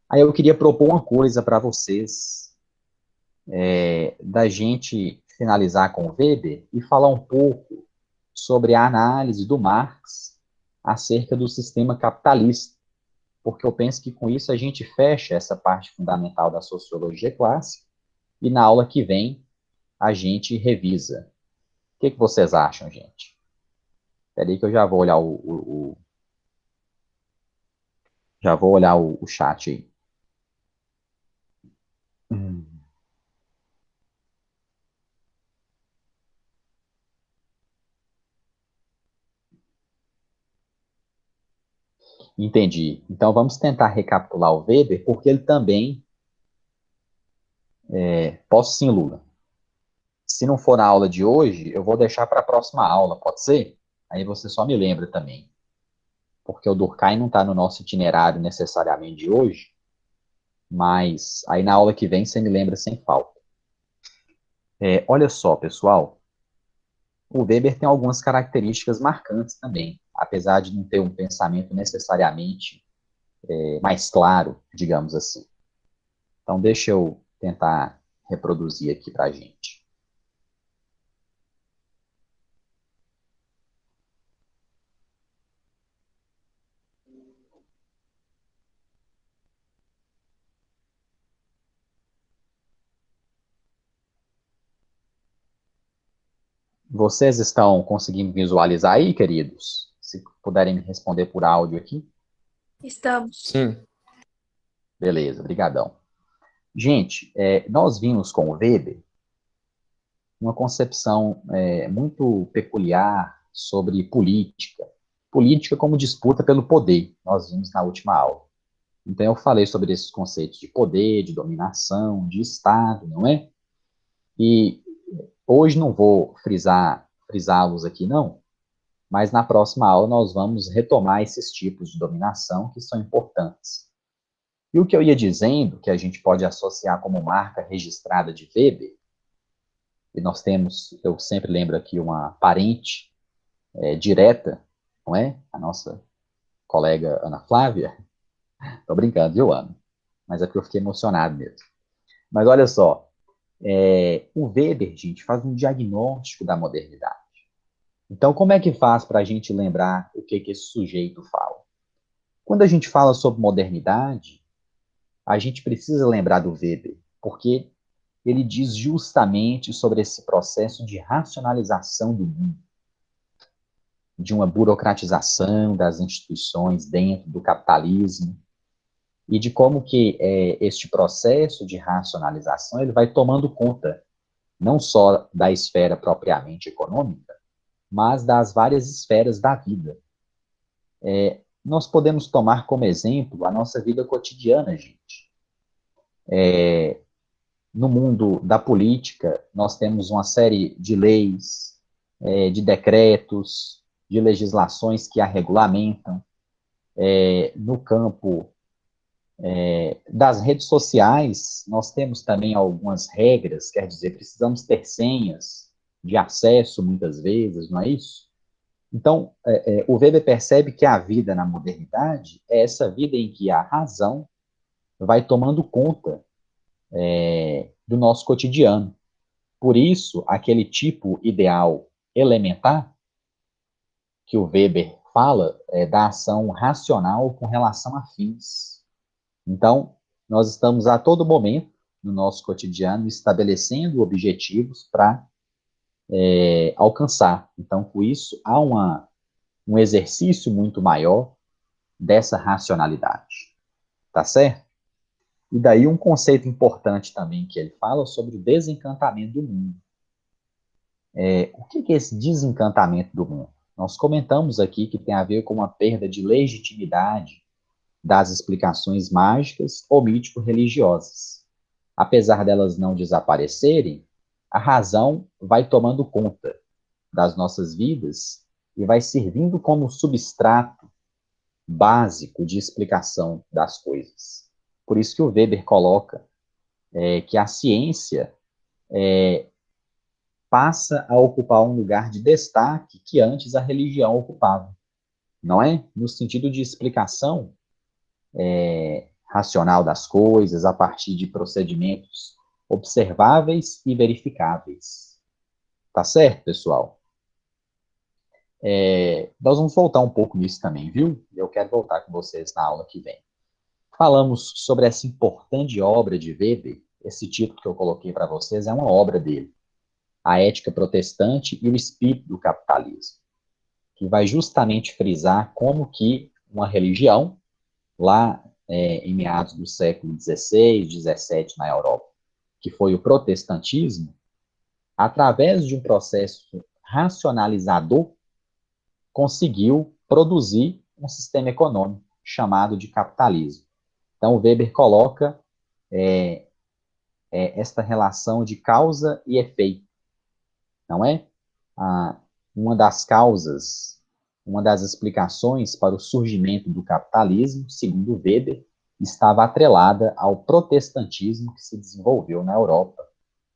Aí eu queria propor uma coisa para vocês, da gente finalizar com o Weber e falar um pouco sobre a análise do Marx acerca do sistema capitalista, porque eu penso que com isso a gente fecha essa parte fundamental da sociologia clássica e na aula que vem a gente revisa. O que vocês acham, gente? Espera aí que eu já vou olhar já vou olhar o chat aí. Hum. Entendi. Então vamos tentar recapitular o Weber, porque ele também. Posso sim, Lula. Se não for na aula de hoje, eu vou deixar para a próxima aula, pode ser? Aí você só me lembra também. Porque o Durkheim não está no nosso itinerário necessariamente de hoje, mas aí na aula que vem você me lembra sem falta. Olha só, pessoal, o Weber tem algumas características marcantes também, apesar de não ter um pensamento necessariamente mais claro, digamos assim. Então, deixa eu tentar reproduzir aqui para a gente. Vocês estão conseguindo visualizar aí, queridos? Se puderem me responder por áudio aqui. Estamos. Sim. Beleza, brigadão. Gente, nós vimos com o Weber uma concepção muito peculiar sobre política. Política como disputa pelo poder, nós vimos na última aula. Então eu falei sobre esses conceitos de poder, de dominação, de Estado, não é? E hoje não vou frisá-los aqui, não, mas na próxima aula nós vamos retomar esses tipos de dominação que são importantes. E o que eu ia dizendo, que a gente pode associar como marca registrada de Weber, e nós temos, eu sempre lembro aqui, uma parente direta, não é? A nossa colega Ana Flávia. Tô brincando, viu, Ana? Mas é porque eu fiquei emocionado mesmo. Mas olha só, o Weber, gente, faz um diagnóstico da modernidade. Então, como é que faz para a gente lembrar o que esse sujeito fala? Quando a gente fala sobre modernidade, a gente precisa lembrar do Weber, porque ele diz justamente sobre esse processo de racionalização do mundo, de uma burocratização das instituições dentro do capitalismo, e de como que este processo de racionalização ele vai tomando conta não só da esfera propriamente econômica, mas das várias esferas da vida. Nós podemos tomar como exemplo a nossa vida cotidiana, gente. No mundo da política, nós temos uma série de leis, de decretos, de legislações que a regulamentam. No campo das redes sociais, nós temos também algumas regras, quer dizer, precisamos ter senhas de acesso muitas vezes, não é isso? Então, o Weber percebe que a vida na modernidade é essa vida em que a razão vai tomando conta do nosso cotidiano. Por isso, aquele tipo ideal elementar que o Weber fala é da ação racional com relação a fins. Então, nós estamos a todo momento, no nosso cotidiano, estabelecendo objetivos para alcançar. Então, com isso, há um exercício muito maior dessa racionalidade. Tá certo? E daí um conceito importante também que ele fala sobre o desencantamento do mundo. O que é esse desencantamento do mundo? Nós comentamos aqui que tem a ver com uma perda de legitimidade das explicações mágicas ou mítico-religiosas. Apesar delas não desaparecerem, a razão vai tomando conta das nossas vidas e vai servindo como substrato básico de explicação das coisas. Por isso que o Weber coloca que a ciência passa a ocupar um lugar de destaque que antes a religião ocupava, não é? No sentido de explicação racional das coisas, a partir de procedimentos observáveis e verificáveis. Tá certo, pessoal? Nós vamos voltar um pouco nisso também, viu? Eu quero voltar com vocês na aula que vem. Falamos sobre essa importante obra de Weber. Esse título que eu coloquei para vocês é uma obra dele, A Ética Protestante e o Espírito do Capitalismo, que vai justamente frisar como que uma religião, lá em meados do século XVI, XVII na Europa, que foi o protestantismo, através de um processo racionalizador, conseguiu produzir um sistema econômico chamado de capitalismo. Então, o Weber coloca esta relação de causa e efeito, não é? Ah, uma das causas, uma das explicações para o surgimento do capitalismo, segundo Weber, estava atrelada ao protestantismo que se desenvolveu na Europa,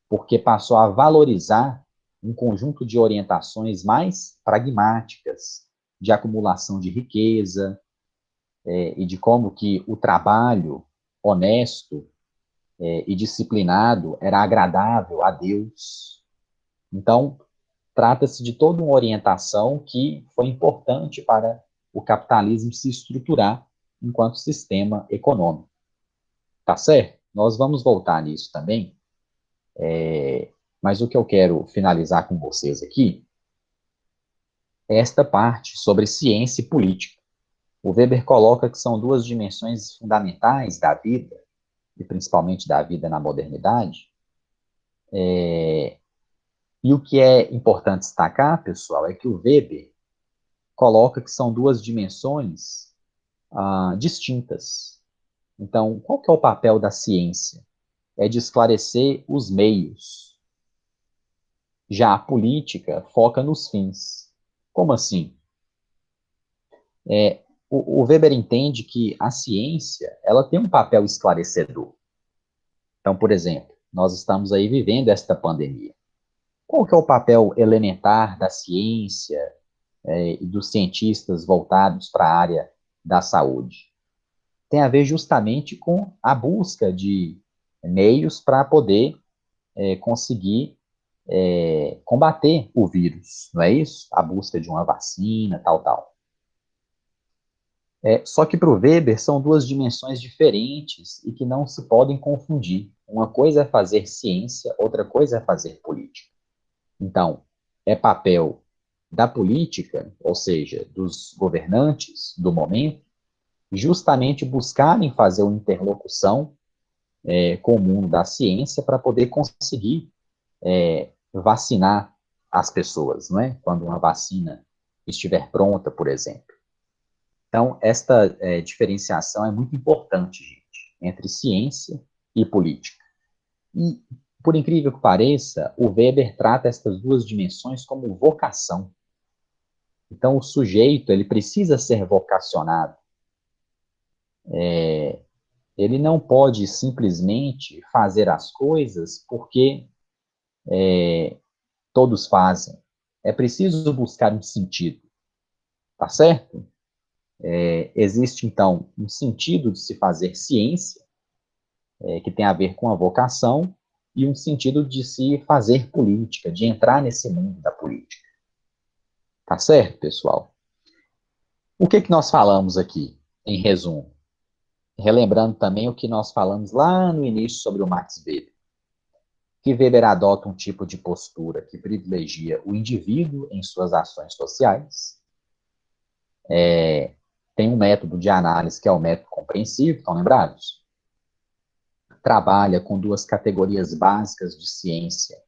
porque passou a valorizar um conjunto de orientações mais pragmáticas, de acumulação de riqueza, e de como que o trabalho honesto e disciplinado era agradável a Deus. Então, trata-se de toda uma orientação que foi importante para o capitalismo se estruturar enquanto sistema econômico. Tá certo? Nós vamos voltar nisso também, mas o que eu quero finalizar com vocês aqui é esta parte sobre ciência e política. O Weber coloca que são duas dimensões fundamentais da vida, e principalmente da vida na modernidade. E o que é importante destacar, pessoal, é que o Weber coloca que são duas dimensões distintas. Então, qual que é o papel da ciência? É de esclarecer os meios. Já a política foca nos fins. Como assim? O Weber entende que a ciência ela tem um papel esclarecedor. Então, por exemplo, nós estamos aí vivendo esta pandemia. Qual que é o papel elementar da ciência e dos cientistas voltados para a área da saúde? Tem a ver justamente com a busca de meios para poder conseguir combater o vírus, não é isso? A busca de uma vacina, tal, tal. Só que para o Weber são duas dimensões diferentes e que não se podem confundir. Uma coisa é fazer ciência, outra coisa é fazer política. Então, é papel da política, ou seja, dos governantes do momento, justamente buscarem fazer uma interlocução com o mundo da ciência para poder conseguir vacinar as pessoas, não é? Quando uma vacina estiver pronta, por exemplo. Então, esta diferenciação é muito importante, gente, entre ciência e política. E, por incrível que pareça, o Weber trata essas duas dimensões como vocação. Então, o sujeito, ele precisa ser vocacionado. Ele não pode simplesmente fazer as coisas porque todos fazem. É preciso buscar um sentido, tá certo? Existe, então, um sentido de se fazer ciência, que tem a ver com a vocação, e um sentido de se fazer política, de entrar nesse mundo da política. Tá certo, pessoal? O que nós falamos aqui, em resumo? Relembrando também o que nós falamos lá no início sobre o Max Weber. Que Weber adota um tipo de postura que privilegia o indivíduo em suas ações sociais. Tem um método de análise que é o método compreensivo, estão lembrados? Trabalha com duas categorias básicas de ciência,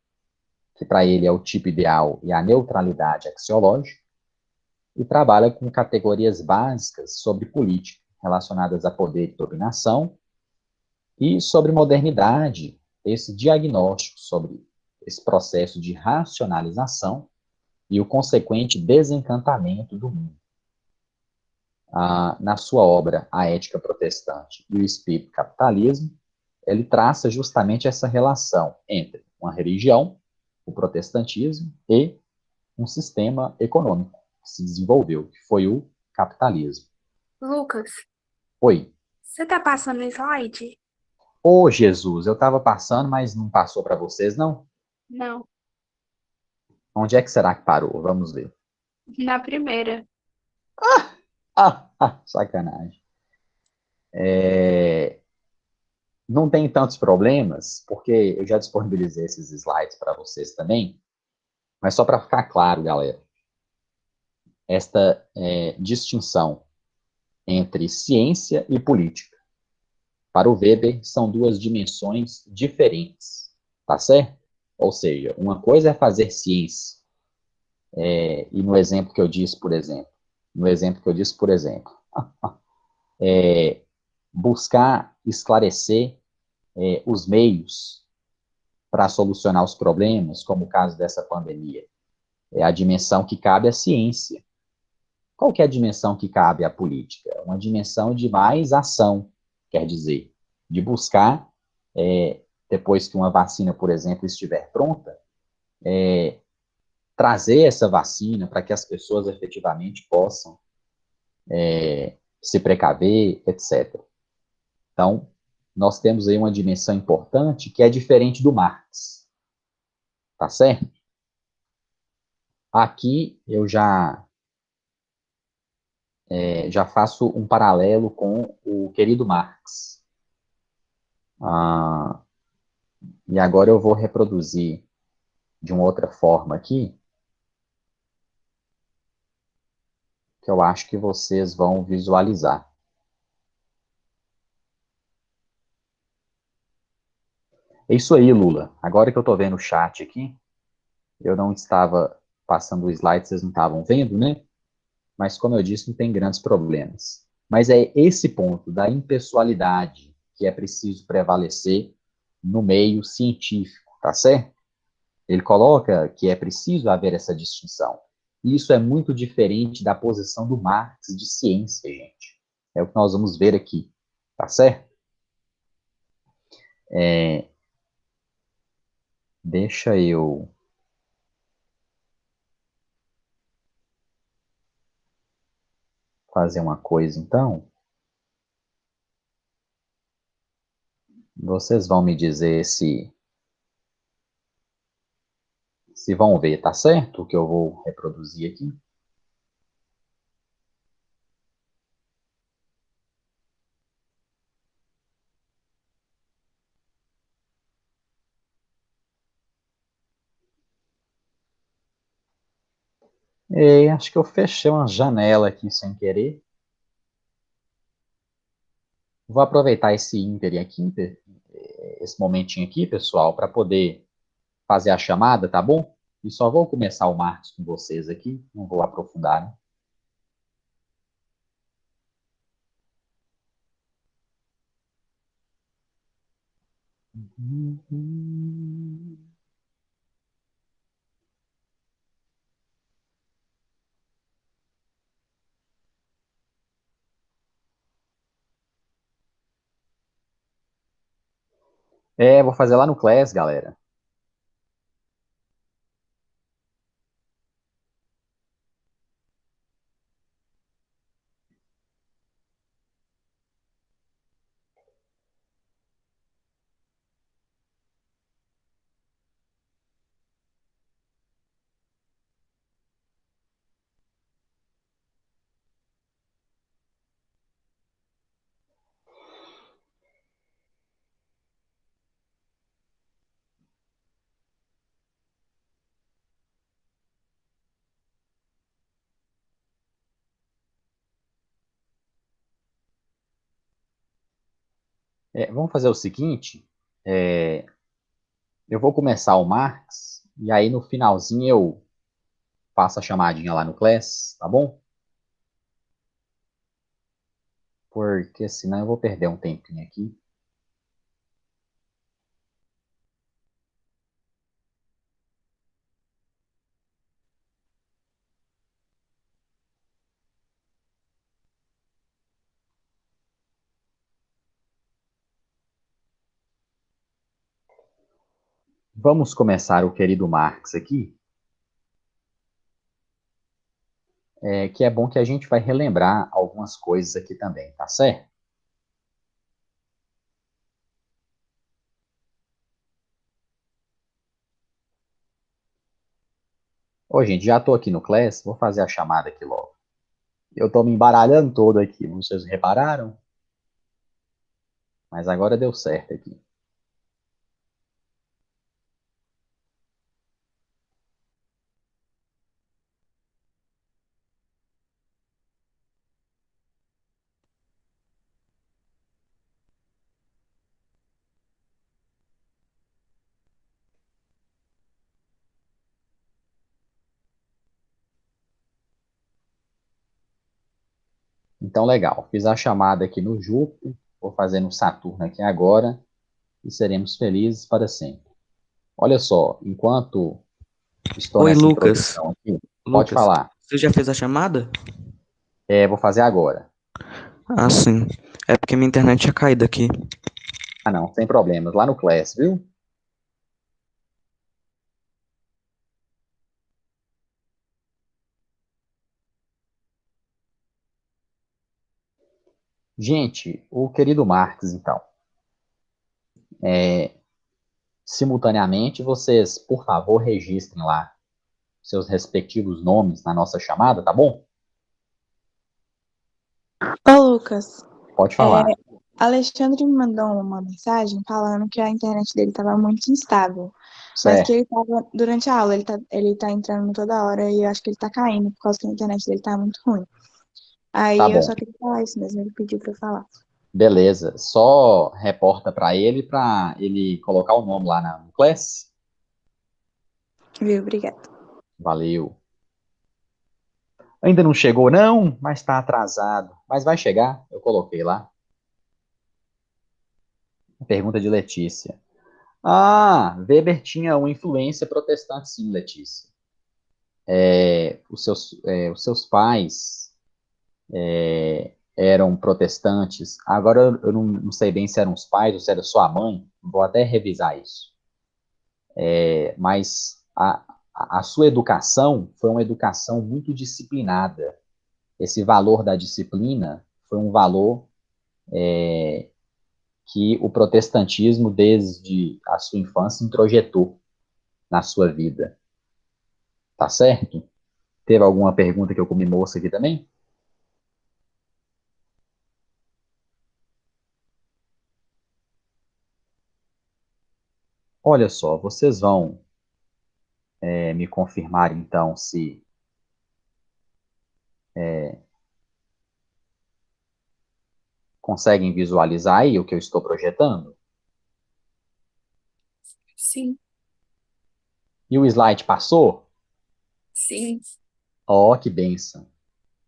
que para ele é o tipo ideal e a neutralidade axiológica, e trabalha com categorias básicas sobre política, relacionadas a poder e dominação, e sobre modernidade, esse diagnóstico sobre esse processo de racionalização e o consequente desencantamento do mundo. Na sua obra A Ética Protestante e o Espírito do Capitalismo, ele traça justamente essa relação entre uma religião, o protestantismo, e um sistema econômico que se desenvolveu, que foi o capitalismo. Lucas, Oi. você tá passando o slide? Ô, Jesus, eu estava passando, mas não passou para vocês, não? Não, Onde é que será que parou? Vamos ver. na primeira. Sacanagem. Não tem tantos problemas, porque eu já disponibilizei esses slides para vocês também, mas só para ficar claro, galera, esta distinção entre ciência e política. Para o Weber, são duas dimensões diferentes, tá certo? Ou seja, uma coisa é fazer ciência, e no exemplo que eu disse, por exemplo, buscar esclarecer os meios para solucionar os problemas, como o caso dessa pandemia. É a dimensão que cabe à ciência. Qual que é a dimensão que cabe à política? Uma dimensão de mais ação, quer dizer, de buscar, depois que uma vacina, por exemplo, estiver pronta, trazer essa vacina para que as pessoas efetivamente possam se precaver, etc. Então, nós temos aí uma dimensão importante que é diferente do Marx, tá certo? Aqui eu já faço um paralelo com o querido Marx. Ah, e agora eu vou reproduzir de uma outra forma aqui, que eu acho que vocês vão visualizar. É isso aí, Lula. Agora que eu estou vendo o chat aqui, eu não estava passando o slide, vocês não estavam vendo, né? Mas, como eu disse, não tem grandes problemas. Mas é esse ponto da impessoalidade que é preciso prevalecer no meio científico, tá certo? Ele coloca que é preciso haver essa distinção. E isso é muito diferente da posição do Marx de ciência, gente. É o que nós vamos ver aqui, tá certo? Deixa eu fazer uma coisa, então. Vocês vão me dizer se vão ver, tá certo? O que eu vou reproduzir aqui. E acho que eu fechei uma janela aqui sem querer. Vou aproveitar esse ínter aqui, esse momentinho aqui, pessoal, para poder fazer a chamada, tá bom? E só vou começar o Marcos com vocês aqui, não vou aprofundar, né? Vou fazer lá no Class, galera. Vamos fazer o seguinte, eu vou começar o Marx, e aí no finalzinho eu faço a chamadinha lá no Class, tá bom? Porque senão eu vou perder um tempinho aqui. Vamos começar o querido Marx aqui, que é bom que a gente vai relembrar algumas coisas aqui também, tá certo? Ô, gente, já estou aqui no Class, vou fazer a chamada aqui logo. Eu estou me embaralhando todo aqui, vocês repararam? Mas agora deu certo aqui. Então, legal. Fiz a chamada aqui no Júpiter, vou fazer no Saturno aqui agora e seremos felizes para sempre. Olha só, enquanto estou Oi, nessa Lucas. introdução aqui, pode Lucas, falar. você já fez a chamada? Vou fazer agora. Ah, sim. É porque minha internet tinha caído aqui. Ah, não, sem problemas. Lá no Class, viu? Gente, o querido Marx, então. Simultaneamente, vocês, por favor, registrem lá seus respectivos nomes na nossa chamada, tá bom? Ô, Lucas, Pode é, falar. Alexandre me mandou uma mensagem falando que a internet dele estava muito instável, mas que Certo, ele estava, durante a aula, ele tá entrando toda hora e eu acho que ele tá caindo por causa que a internet dele tá muito ruim. tá Aí eu bom. só queria falar isso mesmo, ele pediu pra eu falar. Beleza. Só reporta para ele colocar o nome lá no Class. Viu? Obrigada. Valeu. Ainda não chegou, não, mas está atrasado. Mas vai chegar, eu coloquei lá. Pergunta de Letícia. Ah, Weber tinha uma influência protestante, sim, Letícia. Os seus pais eram protestantes. Agora eu não sei bem se eram os pais ou se era sua mãe. Vou até revisar isso. Mas a sua educação foi uma educação muito disciplinada. Esse valor da disciplina foi um valor que o protestantismo, desde a sua infância, introjetou na sua vida. Tá certo? Teve alguma pergunta que eu comi moça aqui também? Olha só, vocês vão me confirmar então se conseguem visualizar aí o que eu estou projetando. Sim, E o slide passou? sim. Ó, que benção.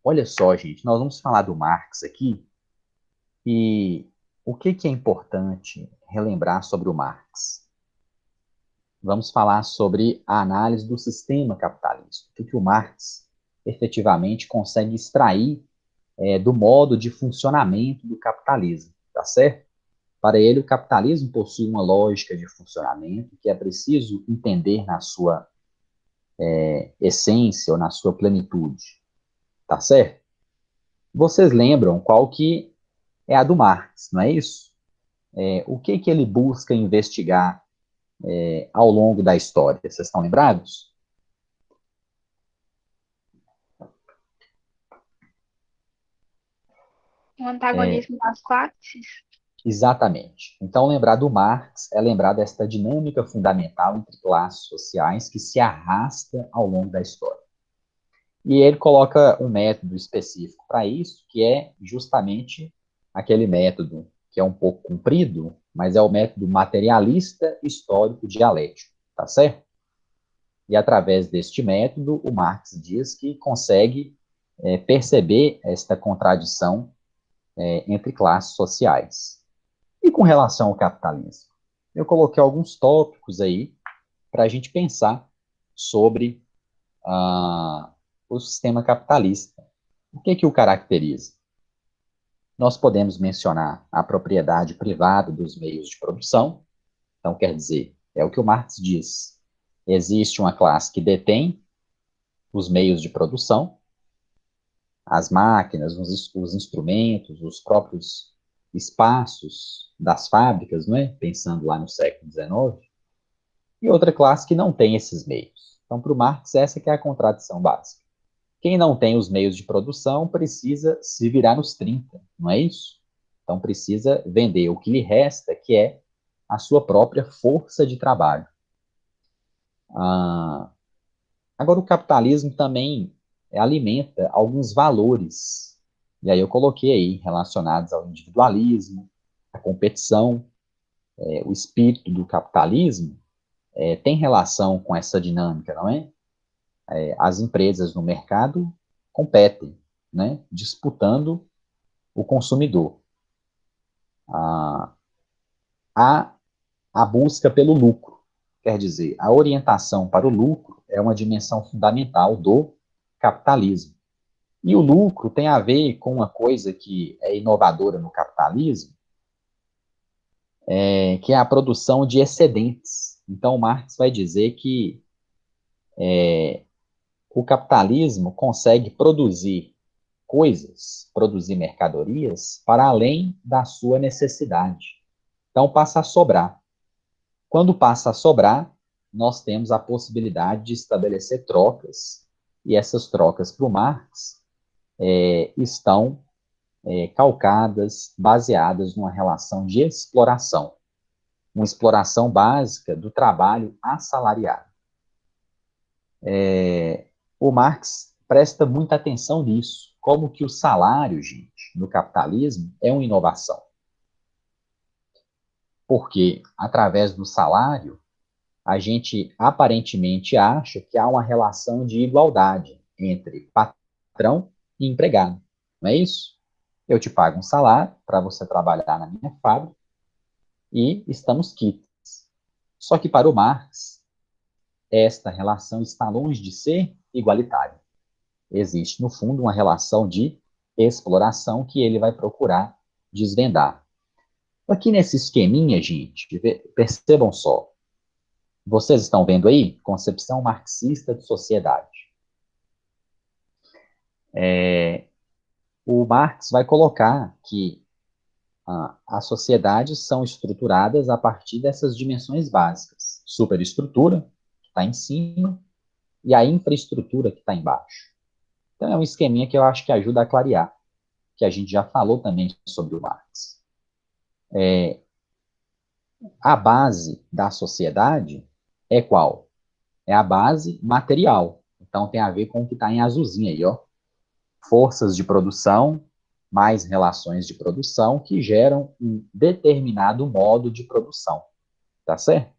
Olha só, gente, nós vamos falar do Marx aqui e o que é importante relembrar sobre o Marx? Vamos falar sobre a análise do sistema capitalista. O que o Marx efetivamente consegue extrair do modo de funcionamento do capitalismo, tá certo? Para ele, o capitalismo possui uma lógica de funcionamento que é preciso entender na sua essência ou na sua plenitude, tá certo? Vocês lembram qual que é a do Marx, não é isso? O que ele busca investigar ao longo da história? Vocês estão lembrados? O antagonismo das classes. Exatamente. Então, lembrar do Marx é lembrar desta dinâmica fundamental entre classes sociais que se arrasta ao longo da história. E ele coloca um método específico para isso, que é justamente aquele método que é um pouco comprido, mas é o método materialista histórico dialético, tá certo? E através deste método, o Marx diz que consegue perceber esta contradição entre classes sociais. E com relação ao capitalismo? Eu coloquei alguns tópicos aí para a gente pensar sobre o sistema capitalista. O que o caracteriza? Nós podemos mencionar a propriedade privada dos meios de produção. Então, quer dizer, é o que o Marx diz. Existe uma classe que detém os meios de produção, as máquinas, os instrumentos, os próprios espaços das fábricas, não é? Pensando lá no século XIX, e outra classe que não tem esses meios. Então, para o Marx, essa que é a contradição básica. Quem não tem os meios de produção precisa se virar nos 30, não é isso? Então, precisa vender o que lhe resta, que é a sua própria força de trabalho. Ah, agora, o capitalismo também alimenta alguns valores, e aí eu coloquei aí, relacionados ao individualismo, à competição, o espírito do capitalismo tem relação com essa dinâmica, não é? As empresas no mercado competem, né? Disputando o consumidor. A, a, a busca pelo lucro. Quer dizer, a orientação para o lucro é uma dimensão fundamental do capitalismo. E o lucro tem a ver com uma coisa que é inovadora no capitalismo, que é a produção de excedentes. Então, Marx vai dizer que o capitalismo consegue produzir coisas, produzir mercadorias para além da sua necessidade. Então, passa a sobrar. Quando passa a sobrar, nós temos a possibilidade de estabelecer trocas, e essas trocas para o Marx estão calcadas, baseadas numa relação de exploração, uma exploração básica do trabalho assalariado. O Marx presta muita atenção nisso, como que o salário, gente, no capitalismo é uma inovação. Porque, através do salário, a gente aparentemente acha que há uma relação de igualdade entre patrão e empregado. Não é isso? Eu te pago um salário para você trabalhar na minha fábrica e estamos quites. Só que para o Marx, esta relação está longe de ser igualitária. Existe, no fundo, uma relação de exploração que ele vai procurar desvendar. Aqui nesse esqueminha, gente, percebam só. Vocês estão vendo aí? Concepção marxista de sociedade. O Marx vai colocar que as sociedades são estruturadas a partir dessas dimensões básicas. Superestrutura, que está em cima, e a infraestrutura, que está embaixo. Então, é um esqueminha que eu acho que ajuda a clarear, que a gente já falou também sobre o Marx. A base da sociedade é qual? É a base material. Então, tem a ver com o que está em azulzinho aí, ó. Forças de produção, mais relações de produção que geram um determinado modo de produção. Tá certo?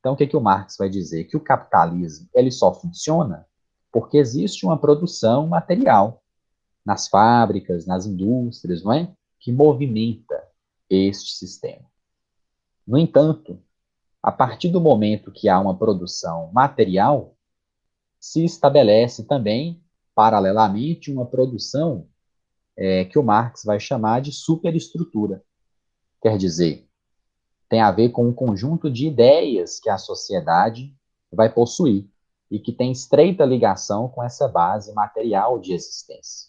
Então, o que o Marx vai dizer? Que o capitalismo ele só funciona porque existe uma produção material nas fábricas, nas indústrias, não é? Que movimenta este sistema. No entanto, a partir do momento que há uma produção material, se estabelece também, paralelamente, uma produção que o Marx vai chamar de superestrutura. Quer dizer, tem a ver com um conjunto de ideias que a sociedade vai possuir e que tem estreita ligação com essa base material de existência.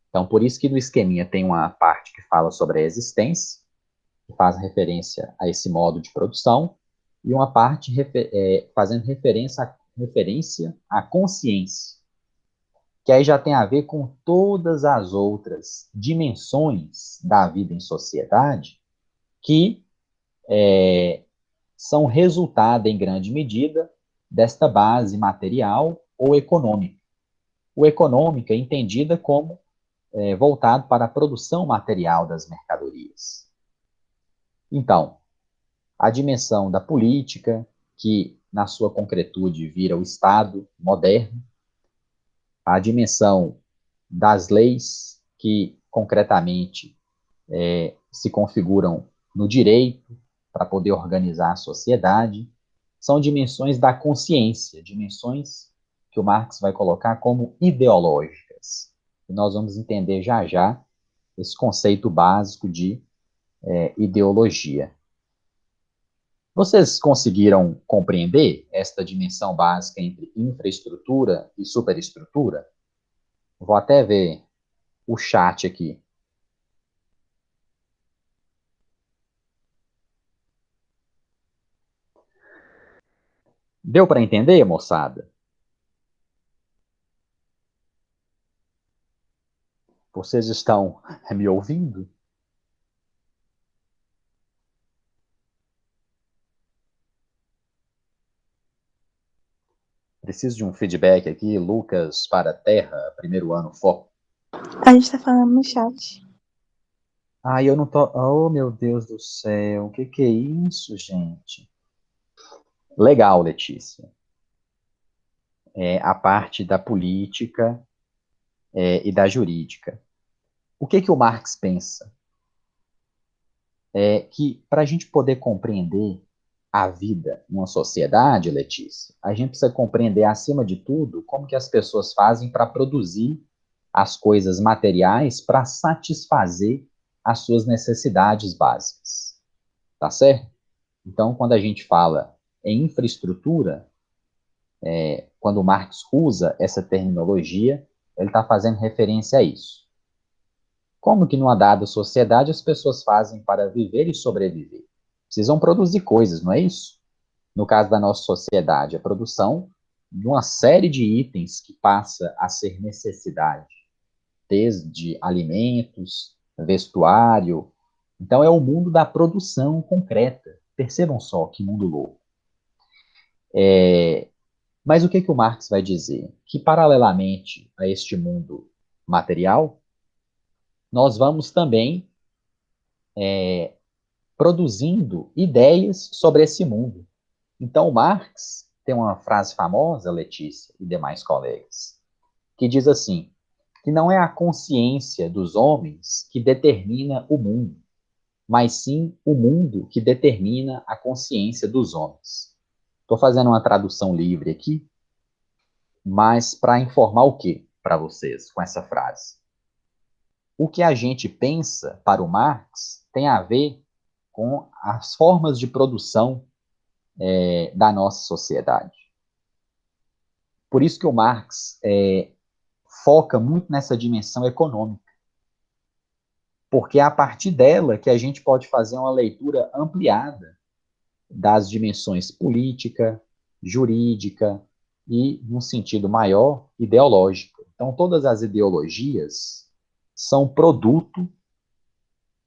Então, por isso que no esqueminha tem uma parte que fala sobre a existência, que faz referência a esse modo de produção, e uma parte fazendo referência à consciência, que aí já tem a ver com todas as outras dimensões da vida em sociedade que são resultado, em grande medida, desta base material ou econômica. O econômica é entendida como voltado para a produção material das mercadorias. Então, a dimensão da política, que na sua concretude vira o Estado moderno, a dimensão das leis, que concretamente se configuram no direito para poder organizar a sociedade, são dimensões da consciência, dimensões que o Marx vai colocar como ideológicas. E nós vamos entender já já esse conceito básico de ideologia. Vocês conseguiram compreender esta dimensão básica entre infraestrutura e superestrutura? Vou até ver o chat aqui. Deu para entender, moçada? Vocês estão me ouvindo? Preciso de um feedback aqui. Lucas para a Terra, primeiro ano, foco. A gente tá falando no chat. Ai, eu não tô... Oh, meu Deus do céu. O que é isso, gente? Legal, Letícia. A parte da política e da jurídica. O que o Marx pensa? É que para a gente poder compreender a vida numa sociedade, Letícia, a gente precisa compreender, acima de tudo, como que as pessoas fazem para produzir as coisas materiais para satisfazer as suas necessidades básicas. Tá certo? Então, quando a gente fala em infraestrutura, quando o Marx usa essa terminologia, ele está fazendo referência a isso. Como que numa dada sociedade as pessoas fazem para viver e sobreviver? Precisam produzir coisas, não é isso? No caso da nossa sociedade, a produção de uma série de itens que passa a ser necessidade, desde alimentos, vestuário. Então é o mundo da produção concreta. Percebam só que mundo louco. Mas o que o Marx vai dizer? Que paralelamente a este mundo material, nós vamos também produzindo ideias sobre esse mundo. Então, Marx tem uma frase famosa, Letícia e demais colegas, que diz assim, que não é a consciência dos homens que determina o mundo, mas sim o mundo que determina a consciência dos homens. Estou fazendo uma tradução livre aqui, mas para informar o que para vocês com essa frase? O que a gente pensa para o Marx tem a ver com as formas de produção da nossa sociedade. Por isso que o Marx foca muito nessa dimensão econômica, porque é a partir dela que a gente pode fazer uma leitura ampliada das dimensões política, jurídica e, num sentido maior, ideológico. Então, todas as ideologias são produto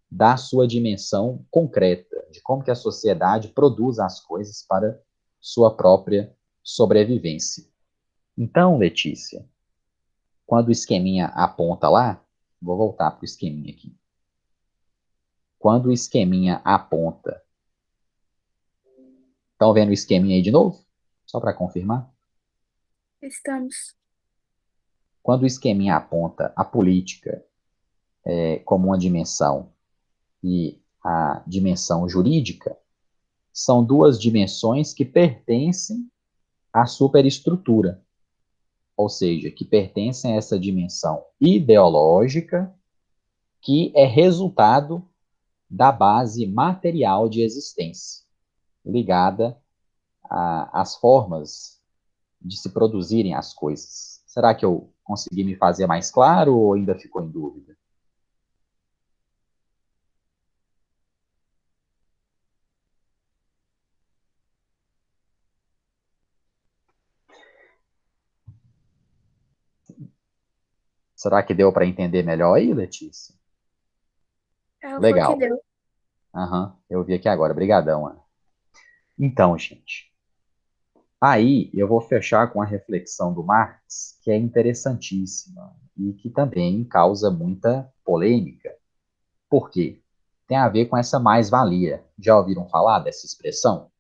da sua dimensão concreta, de como que a sociedade produz as coisas para sua própria sobrevivência. Então, Letícia, quando o esqueminha aponta lá, vou voltar para o esqueminha aqui. Quando o esqueminha aponta, estão vendo o esqueminha aí de novo? Só para confirmar. Estamos. Quando o esqueminha aponta a política como uma dimensão e a dimensão jurídica, são duas dimensões que pertencem à superestrutura, ou seja, que pertencem a essa dimensão ideológica que é resultado da base material de existência, ligada às formas de se produzirem as coisas. Será que eu consegui me fazer mais claro ou ainda ficou em dúvida? Será que deu para entender melhor aí, Letícia? Foi que Legal. deu. Eu vi aqui agora. Obrigadão, Ana. Então, gente, aí eu vou fechar com a reflexão do Marx, que é interessantíssima e que também causa muita polêmica. Por quê? Tem a ver com essa mais-valia. Já ouviram falar dessa expressão?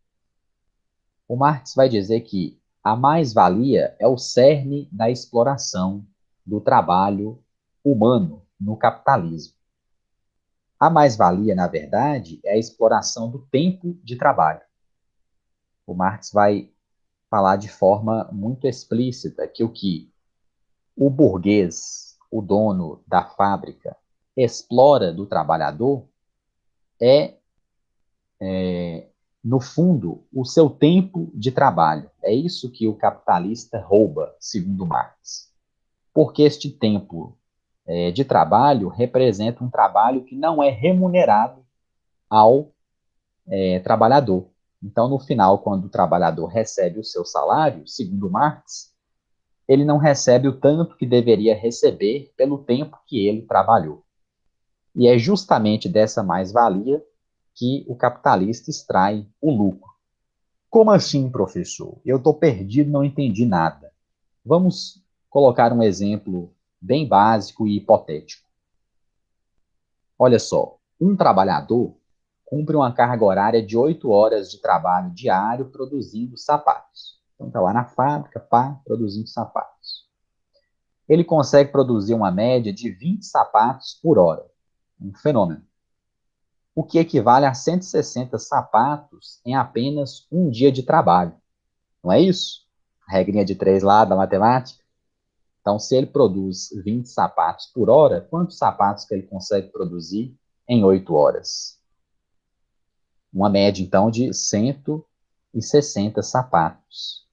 O Marx vai dizer que a mais-valia é o cerne da exploração do trabalho humano no capitalismo. A mais-valia, na verdade, é a exploração do tempo de trabalho. O Marx vai falar de forma muito explícita que o burguês, o dono da fábrica, explora do trabalhador é, no fundo, o seu tempo de trabalho. É isso que o capitalista rouba, segundo Marx. Porque este tempo de trabalho representa um trabalho que não é remunerado ao trabalhador. Então, no final, quando o trabalhador recebe o seu salário, segundo Marx, ele não recebe o tanto que deveria receber pelo tempo que ele trabalhou. E é justamente dessa mais-valia que o capitalista extrai o lucro. Como assim, professor? Eu estou perdido, não entendi nada. Vamos colocar um exemplo bem básico e hipotético. Olha só, um trabalhador cumpre uma carga horária de 8 horas de trabalho diário produzindo sapatos. Então está lá na fábrica, produzindo sapatos. ele consegue produzir uma média de 20 sapatos por hora. Um fenômeno. O que equivale a 160 sapatos em apenas um dia de trabalho. Não é isso? A regrinha de 3 lá da matemática. Então, se ele produz 20 sapatos por hora, quantos sapatos que ele consegue produzir em 8 horas? Uma média, então, de 160 sapatos.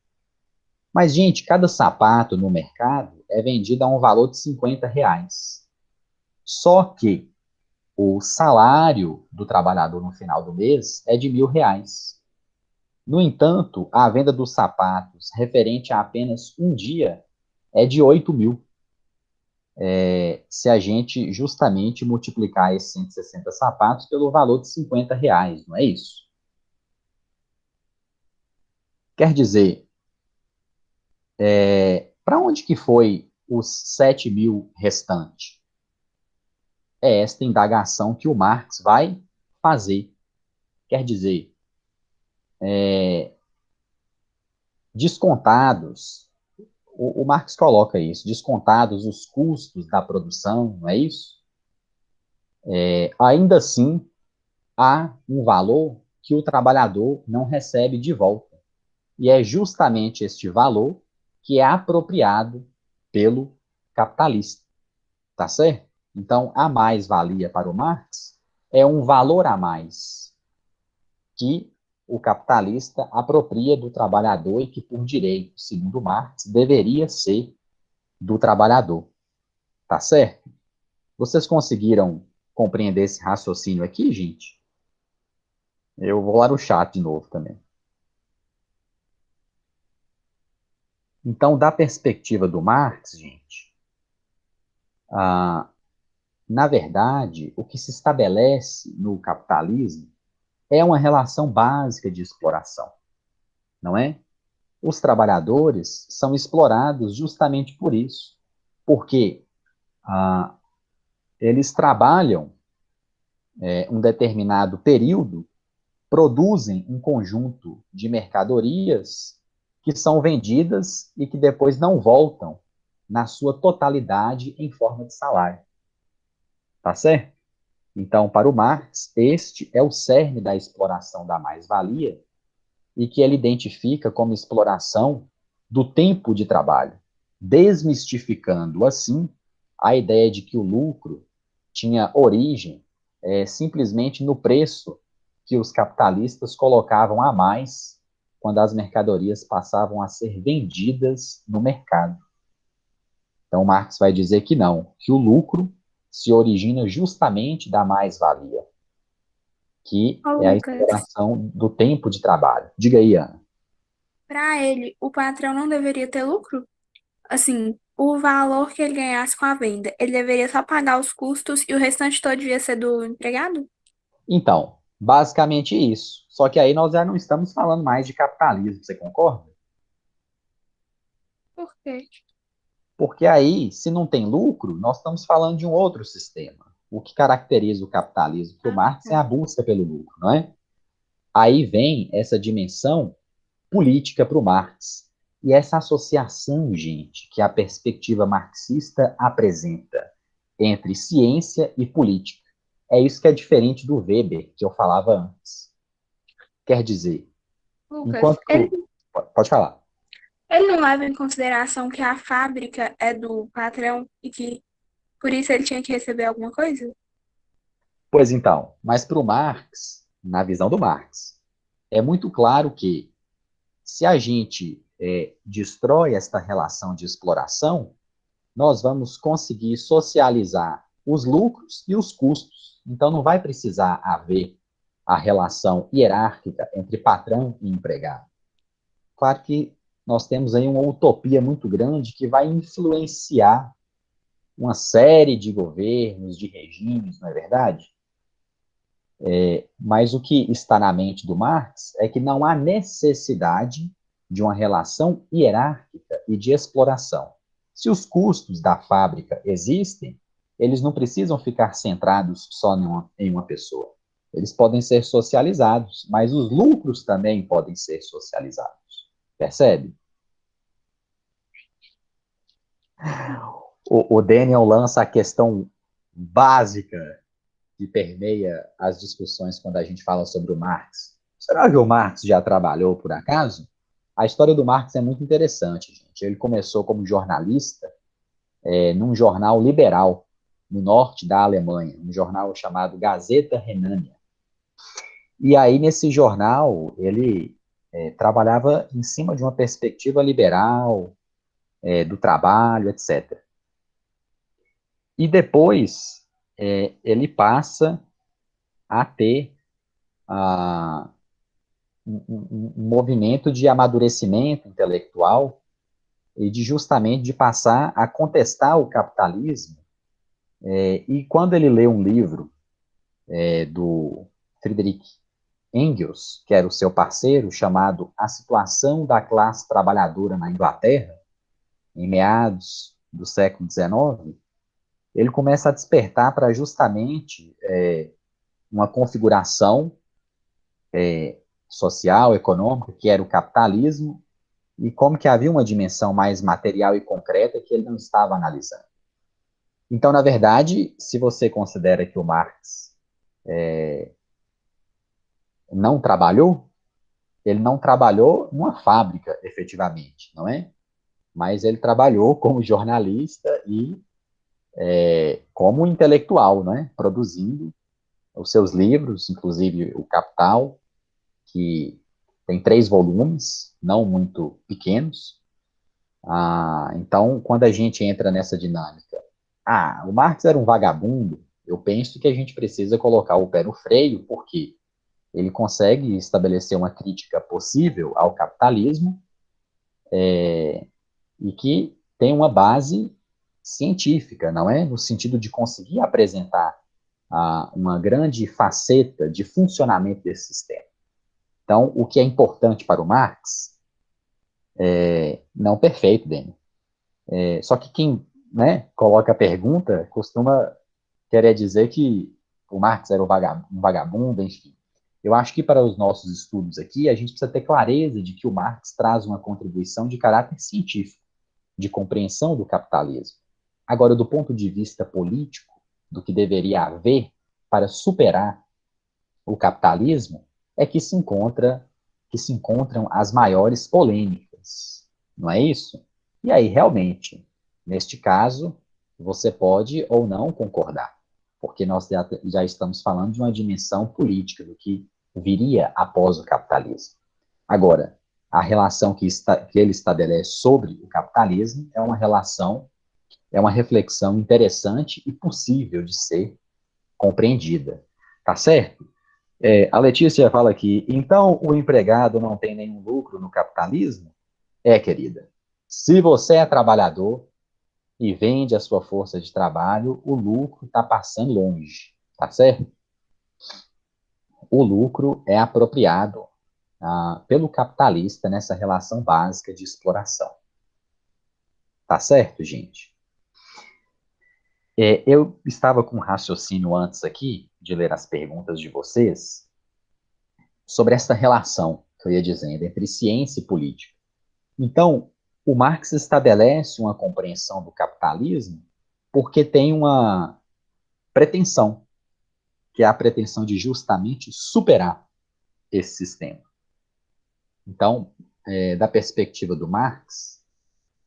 Mas, gente, cada sapato no mercado é vendido a um valor de R$ 50. Só que o salário do trabalhador no final do mês é de R$ 1.000. No entanto, a venda dos sapatos referente a apenas um dia é de 8.000. Se a gente justamente multiplicar esses 160 sapatos pelo valor de R$ 50, não é isso? Quer dizer, para onde que foi os 7.000 restantes? É esta indagação que o Marx vai fazer. Quer dizer, descontados, o Marx coloca isso, descontados os custos da produção, não é isso? Ainda assim, há um valor que o trabalhador não recebe de volta. E é justamente este valor que é apropriado pelo capitalista. Tá certo? Então, a mais-valia para o Marx é um valor a mais que o capitalista apropria do trabalhador e que, por direito, segundo Marx, deveria ser do trabalhador. Tá certo? Vocês conseguiram compreender esse raciocínio aqui, gente? Eu vou lá no chat de novo também. Então, da perspectiva do Marx, gente, na verdade, o que se estabelece no capitalismo é uma relação básica de exploração, não é? Os trabalhadores são explorados justamente por isso, porque eles trabalham um determinado período, produzem um conjunto de mercadorias que são vendidas e que depois não voltam na sua totalidade em forma de salário. Tá certo? Então, para o Marx, este é o cerne da exploração da mais-valia e que ele identifica como exploração do tempo de trabalho, desmistificando, assim, a ideia de que o lucro tinha origem simplesmente no preço que os capitalistas colocavam a mais quando as mercadorias passavam a ser vendidas no mercado. Então, Marx vai dizer que não, que o lucro se origina justamente da mais-valia, que Ô, é a Lucas, exploração do tempo de trabalho. Diga aí, Ana. para ele, o patrão não deveria ter lucro? Assim, o valor que ele ganhasse com a venda, ele deveria só pagar os custos e o restante todo devia ser do empregado? Então, basicamente isso. Só que aí nós já não estamos falando mais de capitalismo, você concorda? Por quê? Porque aí, se não tem lucro, nós estamos falando de um outro sistema. O que caracteriza o capitalismo para o Ah, Marx é tá. a busca pelo lucro, não é? Aí vem essa dimensão política para o Marx. E essa associação, gente, que a perspectiva marxista apresenta entre ciência e política. É isso que é diferente do Weber, que eu falava antes. Quer dizer, Lucas, ele, enquanto. Pode falar. ele não leva em consideração que a fábrica é do patrão e que por isso ele tinha que receber alguma coisa? Pois então, mas para o Marx, na visão do Marx, é muito claro que se a gente destrói esta relação de exploração, nós vamos conseguir socializar os lucros e os custos. Então, não vai precisar haver a relação hierárquica entre patrão e empregado. Claro que nós temos aí uma utopia muito grande que vai influenciar uma série de governos, de regimes, não é verdade? Mas o que está na mente do Marx é que não há necessidade de uma relação hierárquica e de exploração. Se os custos da fábrica existem, eles não precisam ficar centrados só em uma pessoa. Eles podem ser socializados, mas os lucros também podem ser socializados. Percebe? O Daniel lança a questão básica que permeia as discussões quando a gente fala sobre o Marx. Será que o Marx já trabalhou por acaso? A história do Marx é muito interessante, gente. Ele começou como jornalista num jornal liberal no norte da Alemanha, um jornal chamado Gazeta Renânia. E aí, nesse jornal, ele trabalhava em cima de uma perspectiva liberal, do trabalho, etc. E depois, ele passa a ter a, um movimento de amadurecimento intelectual e de justamente de passar a contestar o capitalismo. E quando ele lê um livro do Friedrich Engels, que era o seu parceiro, chamado A Situação da Classe Trabalhadora na Inglaterra, em meados do século XIX, ele começa a despertar para justamente uma configuração social, econômica, que era o capitalismo, e como que havia uma dimensão mais material e concreta que ele não estava analisando. Então, na verdade, se você considera que o Marx não trabalhou, ele não trabalhou numa fábrica, efetivamente, não é? Mas ele trabalhou como jornalista e como intelectual, né? Produzindo os seus livros, inclusive o Capital, que tem 3 volumes, não muito pequenos. Então, quando a gente entra nessa dinâmica, o Marx era um vagabundo, eu penso que a gente precisa colocar o pé no freio, porque ele consegue estabelecer uma crítica possível ao capitalismo e que tem uma base científica, não é? No sentido de conseguir apresentar uma grande faceta de funcionamento desse sistema. Então, o que é importante para o Marx não perfeito, Dani. Só que quem, né, coloca a pergunta costuma querer dizer que o Marx era um vagabundo, enfim. Eu acho que para os nossos estudos aqui, a gente precisa ter clareza de que o Marx traz uma contribuição de caráter científico, de compreensão do capitalismo. Agora, do ponto de vista político, do que deveria haver para superar o capitalismo, é que se encontram as maiores polêmicas, não é isso? E aí, realmente, neste caso, você pode ou não concordar, porque nós já estamos falando de uma dimensão política do que viria após o capitalismo. Agora, a relação que ele estabelece sobre o capitalismo é uma reflexão interessante e possível de ser compreendida. Tá certo? A Letícia fala aqui, então o empregado não tem nenhum lucro no capitalismo? Querida, se você é trabalhador e vende a sua força de trabalho, o lucro está passando longe, tá certo? O lucro é apropriado pelo capitalista nessa relação básica de exploração. Tá certo, gente? Eu estava com um raciocínio antes aqui, de ler as perguntas de vocês, sobre essa relação que eu ia dizendo entre ciência e política. Então, o Marx estabelece uma compreensão do capitalismo porque tem uma pretensão, que é a pretensão de justamente superar esse sistema. Então, da perspectiva do Marx,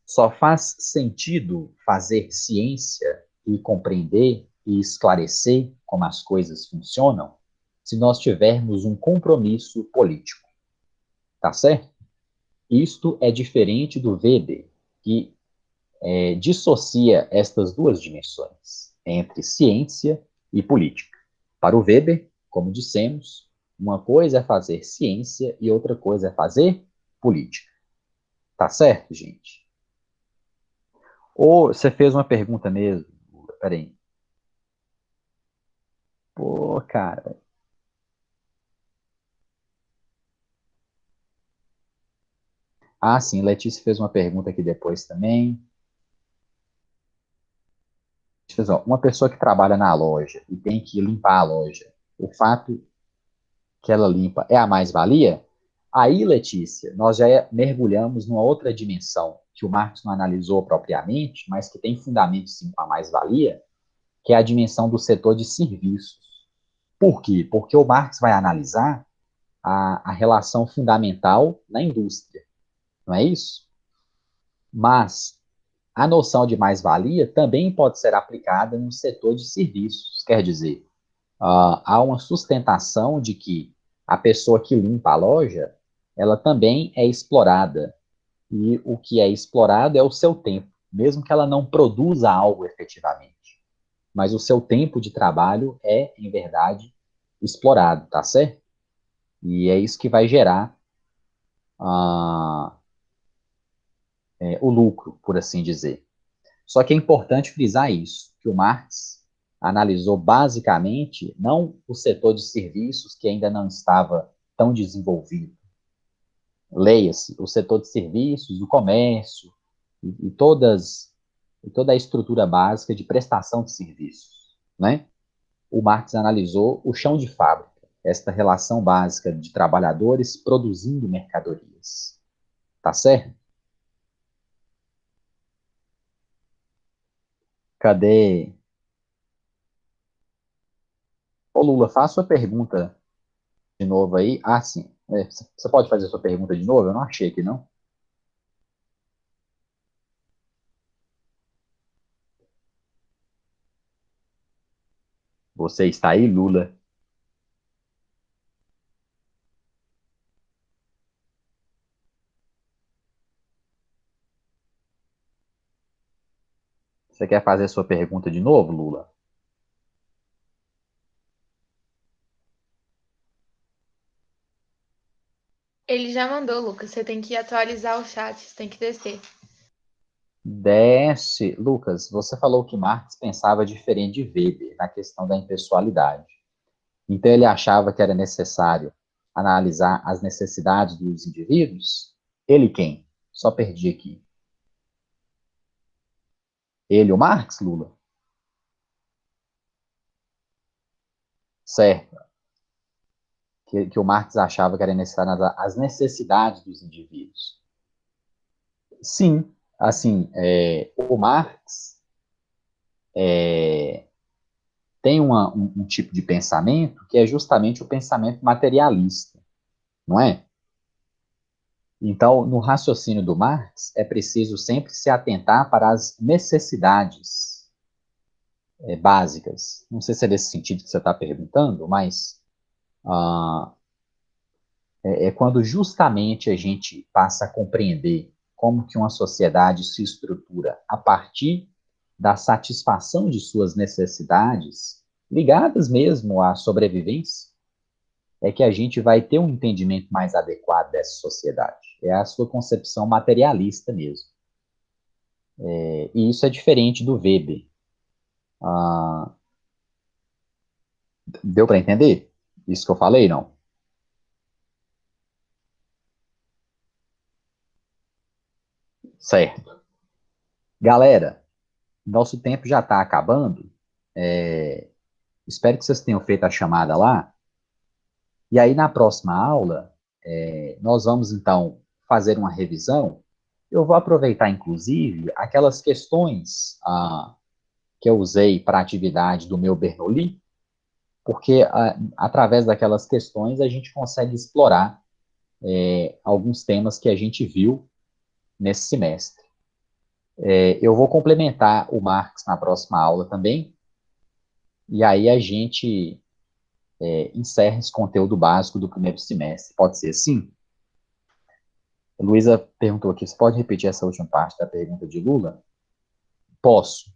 só faz sentido fazer ciência e compreender e esclarecer como as coisas funcionam se nós tivermos um compromisso político. Tá certo? Isto é diferente do Weber, que dissocia estas duas dimensões, entre ciência e política. Para o Weber, como dissemos, uma coisa é fazer ciência e outra coisa é fazer política. Tá certo, gente? Ou você fez uma pergunta mesmo? Peraí. Pô, cara. Sim, Letícia fez uma pergunta aqui depois também. Uma pessoa que trabalha na loja e tem que limpar a loja, o fato que ela limpa é a mais-valia? Aí, Letícia, nós já mergulhamos numa outra dimensão que o Marx não analisou propriamente, mas que tem fundamento sim com a mais-valia, que é a dimensão do setor de serviços. Por quê? Porque o Marx vai analisar a relação fundamental na indústria, não é isso? Mas a noção de mais-valia também pode ser aplicada no setor de serviços, quer dizer, há uma sustentação de que a pessoa que limpa a loja, ela também é explorada, e o que é explorado é o seu tempo, mesmo que ela não produza algo efetivamente. Mas o seu tempo de trabalho é, em verdade, explorado, tá certo? E é isso que vai gerar o lucro, por assim dizer. Só que é importante frisar isso, que o Marx analisou basicamente não o setor de serviços que ainda não estava tão desenvolvido. Leia-se, o setor de serviços, o comércio e toda a estrutura básica de prestação de serviços, né? O Marx analisou o chão de fábrica, esta relação básica de trabalhadores produzindo mercadorias. Tá certo? Cadê? Ô Lula, faça sua pergunta de novo aí. Ah, sim. Você pode fazer sua pergunta de novo? Eu não achei aqui, não. Você está aí, Lula? Você quer fazer sua pergunta de novo, Lula? Ele já mandou, Lucas. Você tem que atualizar o chat, você tem que descer. Desce. Lucas, você falou que Marx pensava diferente de Weber na questão da impessoalidade. Então ele achava que era necessário analisar as necessidades dos indivíduos? Ele quem? Só perdi aqui. Ele, o Marx, Lula? Certo. Que o Marx achava que era necessário analisar as necessidades dos indivíduos. Sim, assim, o Marx tem um tipo de pensamento que é justamente o pensamento materialista, não é? Então, no raciocínio do Marx, é preciso sempre se atentar para as necessidades básicas. Não sei se é desse sentido que você está perguntando, mas ah, é quando justamente a gente passa a compreender como que uma sociedade se estrutura a partir da satisfação de suas necessidades, ligadas mesmo à sobrevivência, é que a gente vai ter um entendimento mais adequado dessa sociedade. É a sua concepção materialista mesmo. E isso é diferente do Weber. Ah, deu para entender isso que eu falei, não? Certo. Galera, nosso tempo já está acabando. Espero que vocês tenham feito a chamada lá. E aí, na próxima aula, nós vamos, então, fazer uma revisão. Eu vou aproveitar, inclusive, aquelas questões que eu usei para a atividade do meu Bernoulli, porque através daquelas questões a gente consegue explorar alguns temas que a gente viu nesse semestre. Eu vou complementar o Marx na próxima aula também, e aí a gente encerra esse conteúdo básico do primeiro semestre. Pode ser assim? Luísa perguntou aqui, você pode repetir essa última parte da pergunta de Lula? Posso.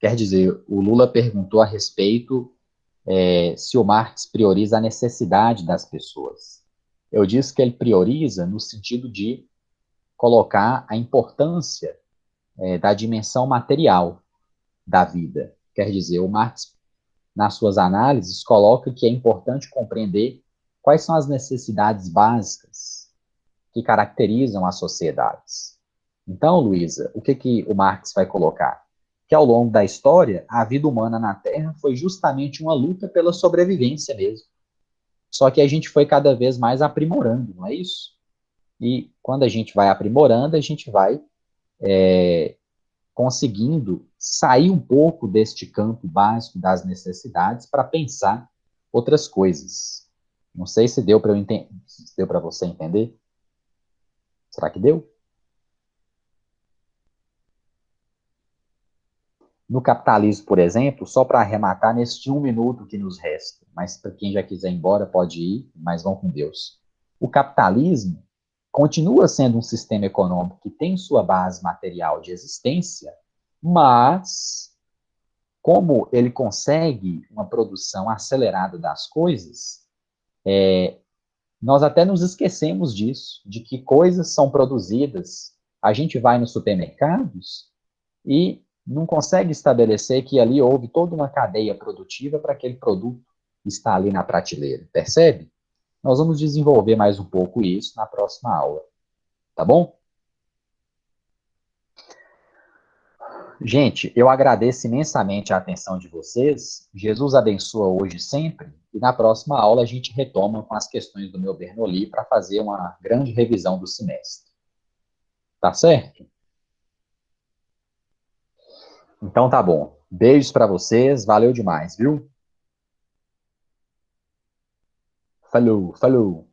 Quer dizer, o Lula perguntou a respeito se o Marx prioriza a necessidade das pessoas. Eu disse que ele prioriza no sentido de colocar a importância da dimensão material da vida. Quer dizer, o Marx, nas suas análises, coloca que é importante compreender quais são as necessidades básicas que caracterizam as sociedades. Então, Luísa, o que o Marx vai colocar? Que ao longo da história, a vida humana na Terra foi justamente uma luta pela sobrevivência mesmo. Só que a gente foi cada vez mais aprimorando, não é isso? E quando a gente vai aprimorando, a gente vai conseguindo sair um pouco deste campo básico das necessidades para pensar outras coisas. Não sei se deu para se deu para você entender. Será que deu? No capitalismo, por exemplo, só para arrematar neste 1 minuto que nos resta, mas para quem já quiser ir embora pode ir, mas vão com Deus. O capitalismo continua sendo um sistema econômico que tem sua base material de existência, mas como ele consegue uma produção acelerada das coisas, nós até nos esquecemos disso, de que coisas são produzidas. A gente vai nos supermercados e não consegue estabelecer que ali houve toda uma cadeia produtiva para aquele produto estar ali na prateleira, percebe? Nós vamos desenvolver mais um pouco isso na próxima aula, tá bom? Gente, eu agradeço imensamente a atenção de vocês. Jesus abençoa hoje sempre. E na próxima aula a gente retoma com as questões do meu Bernoulli para fazer uma grande revisão do semestre. Tá certo? Então tá bom. Beijos para vocês. Valeu demais, viu? Falou, falou.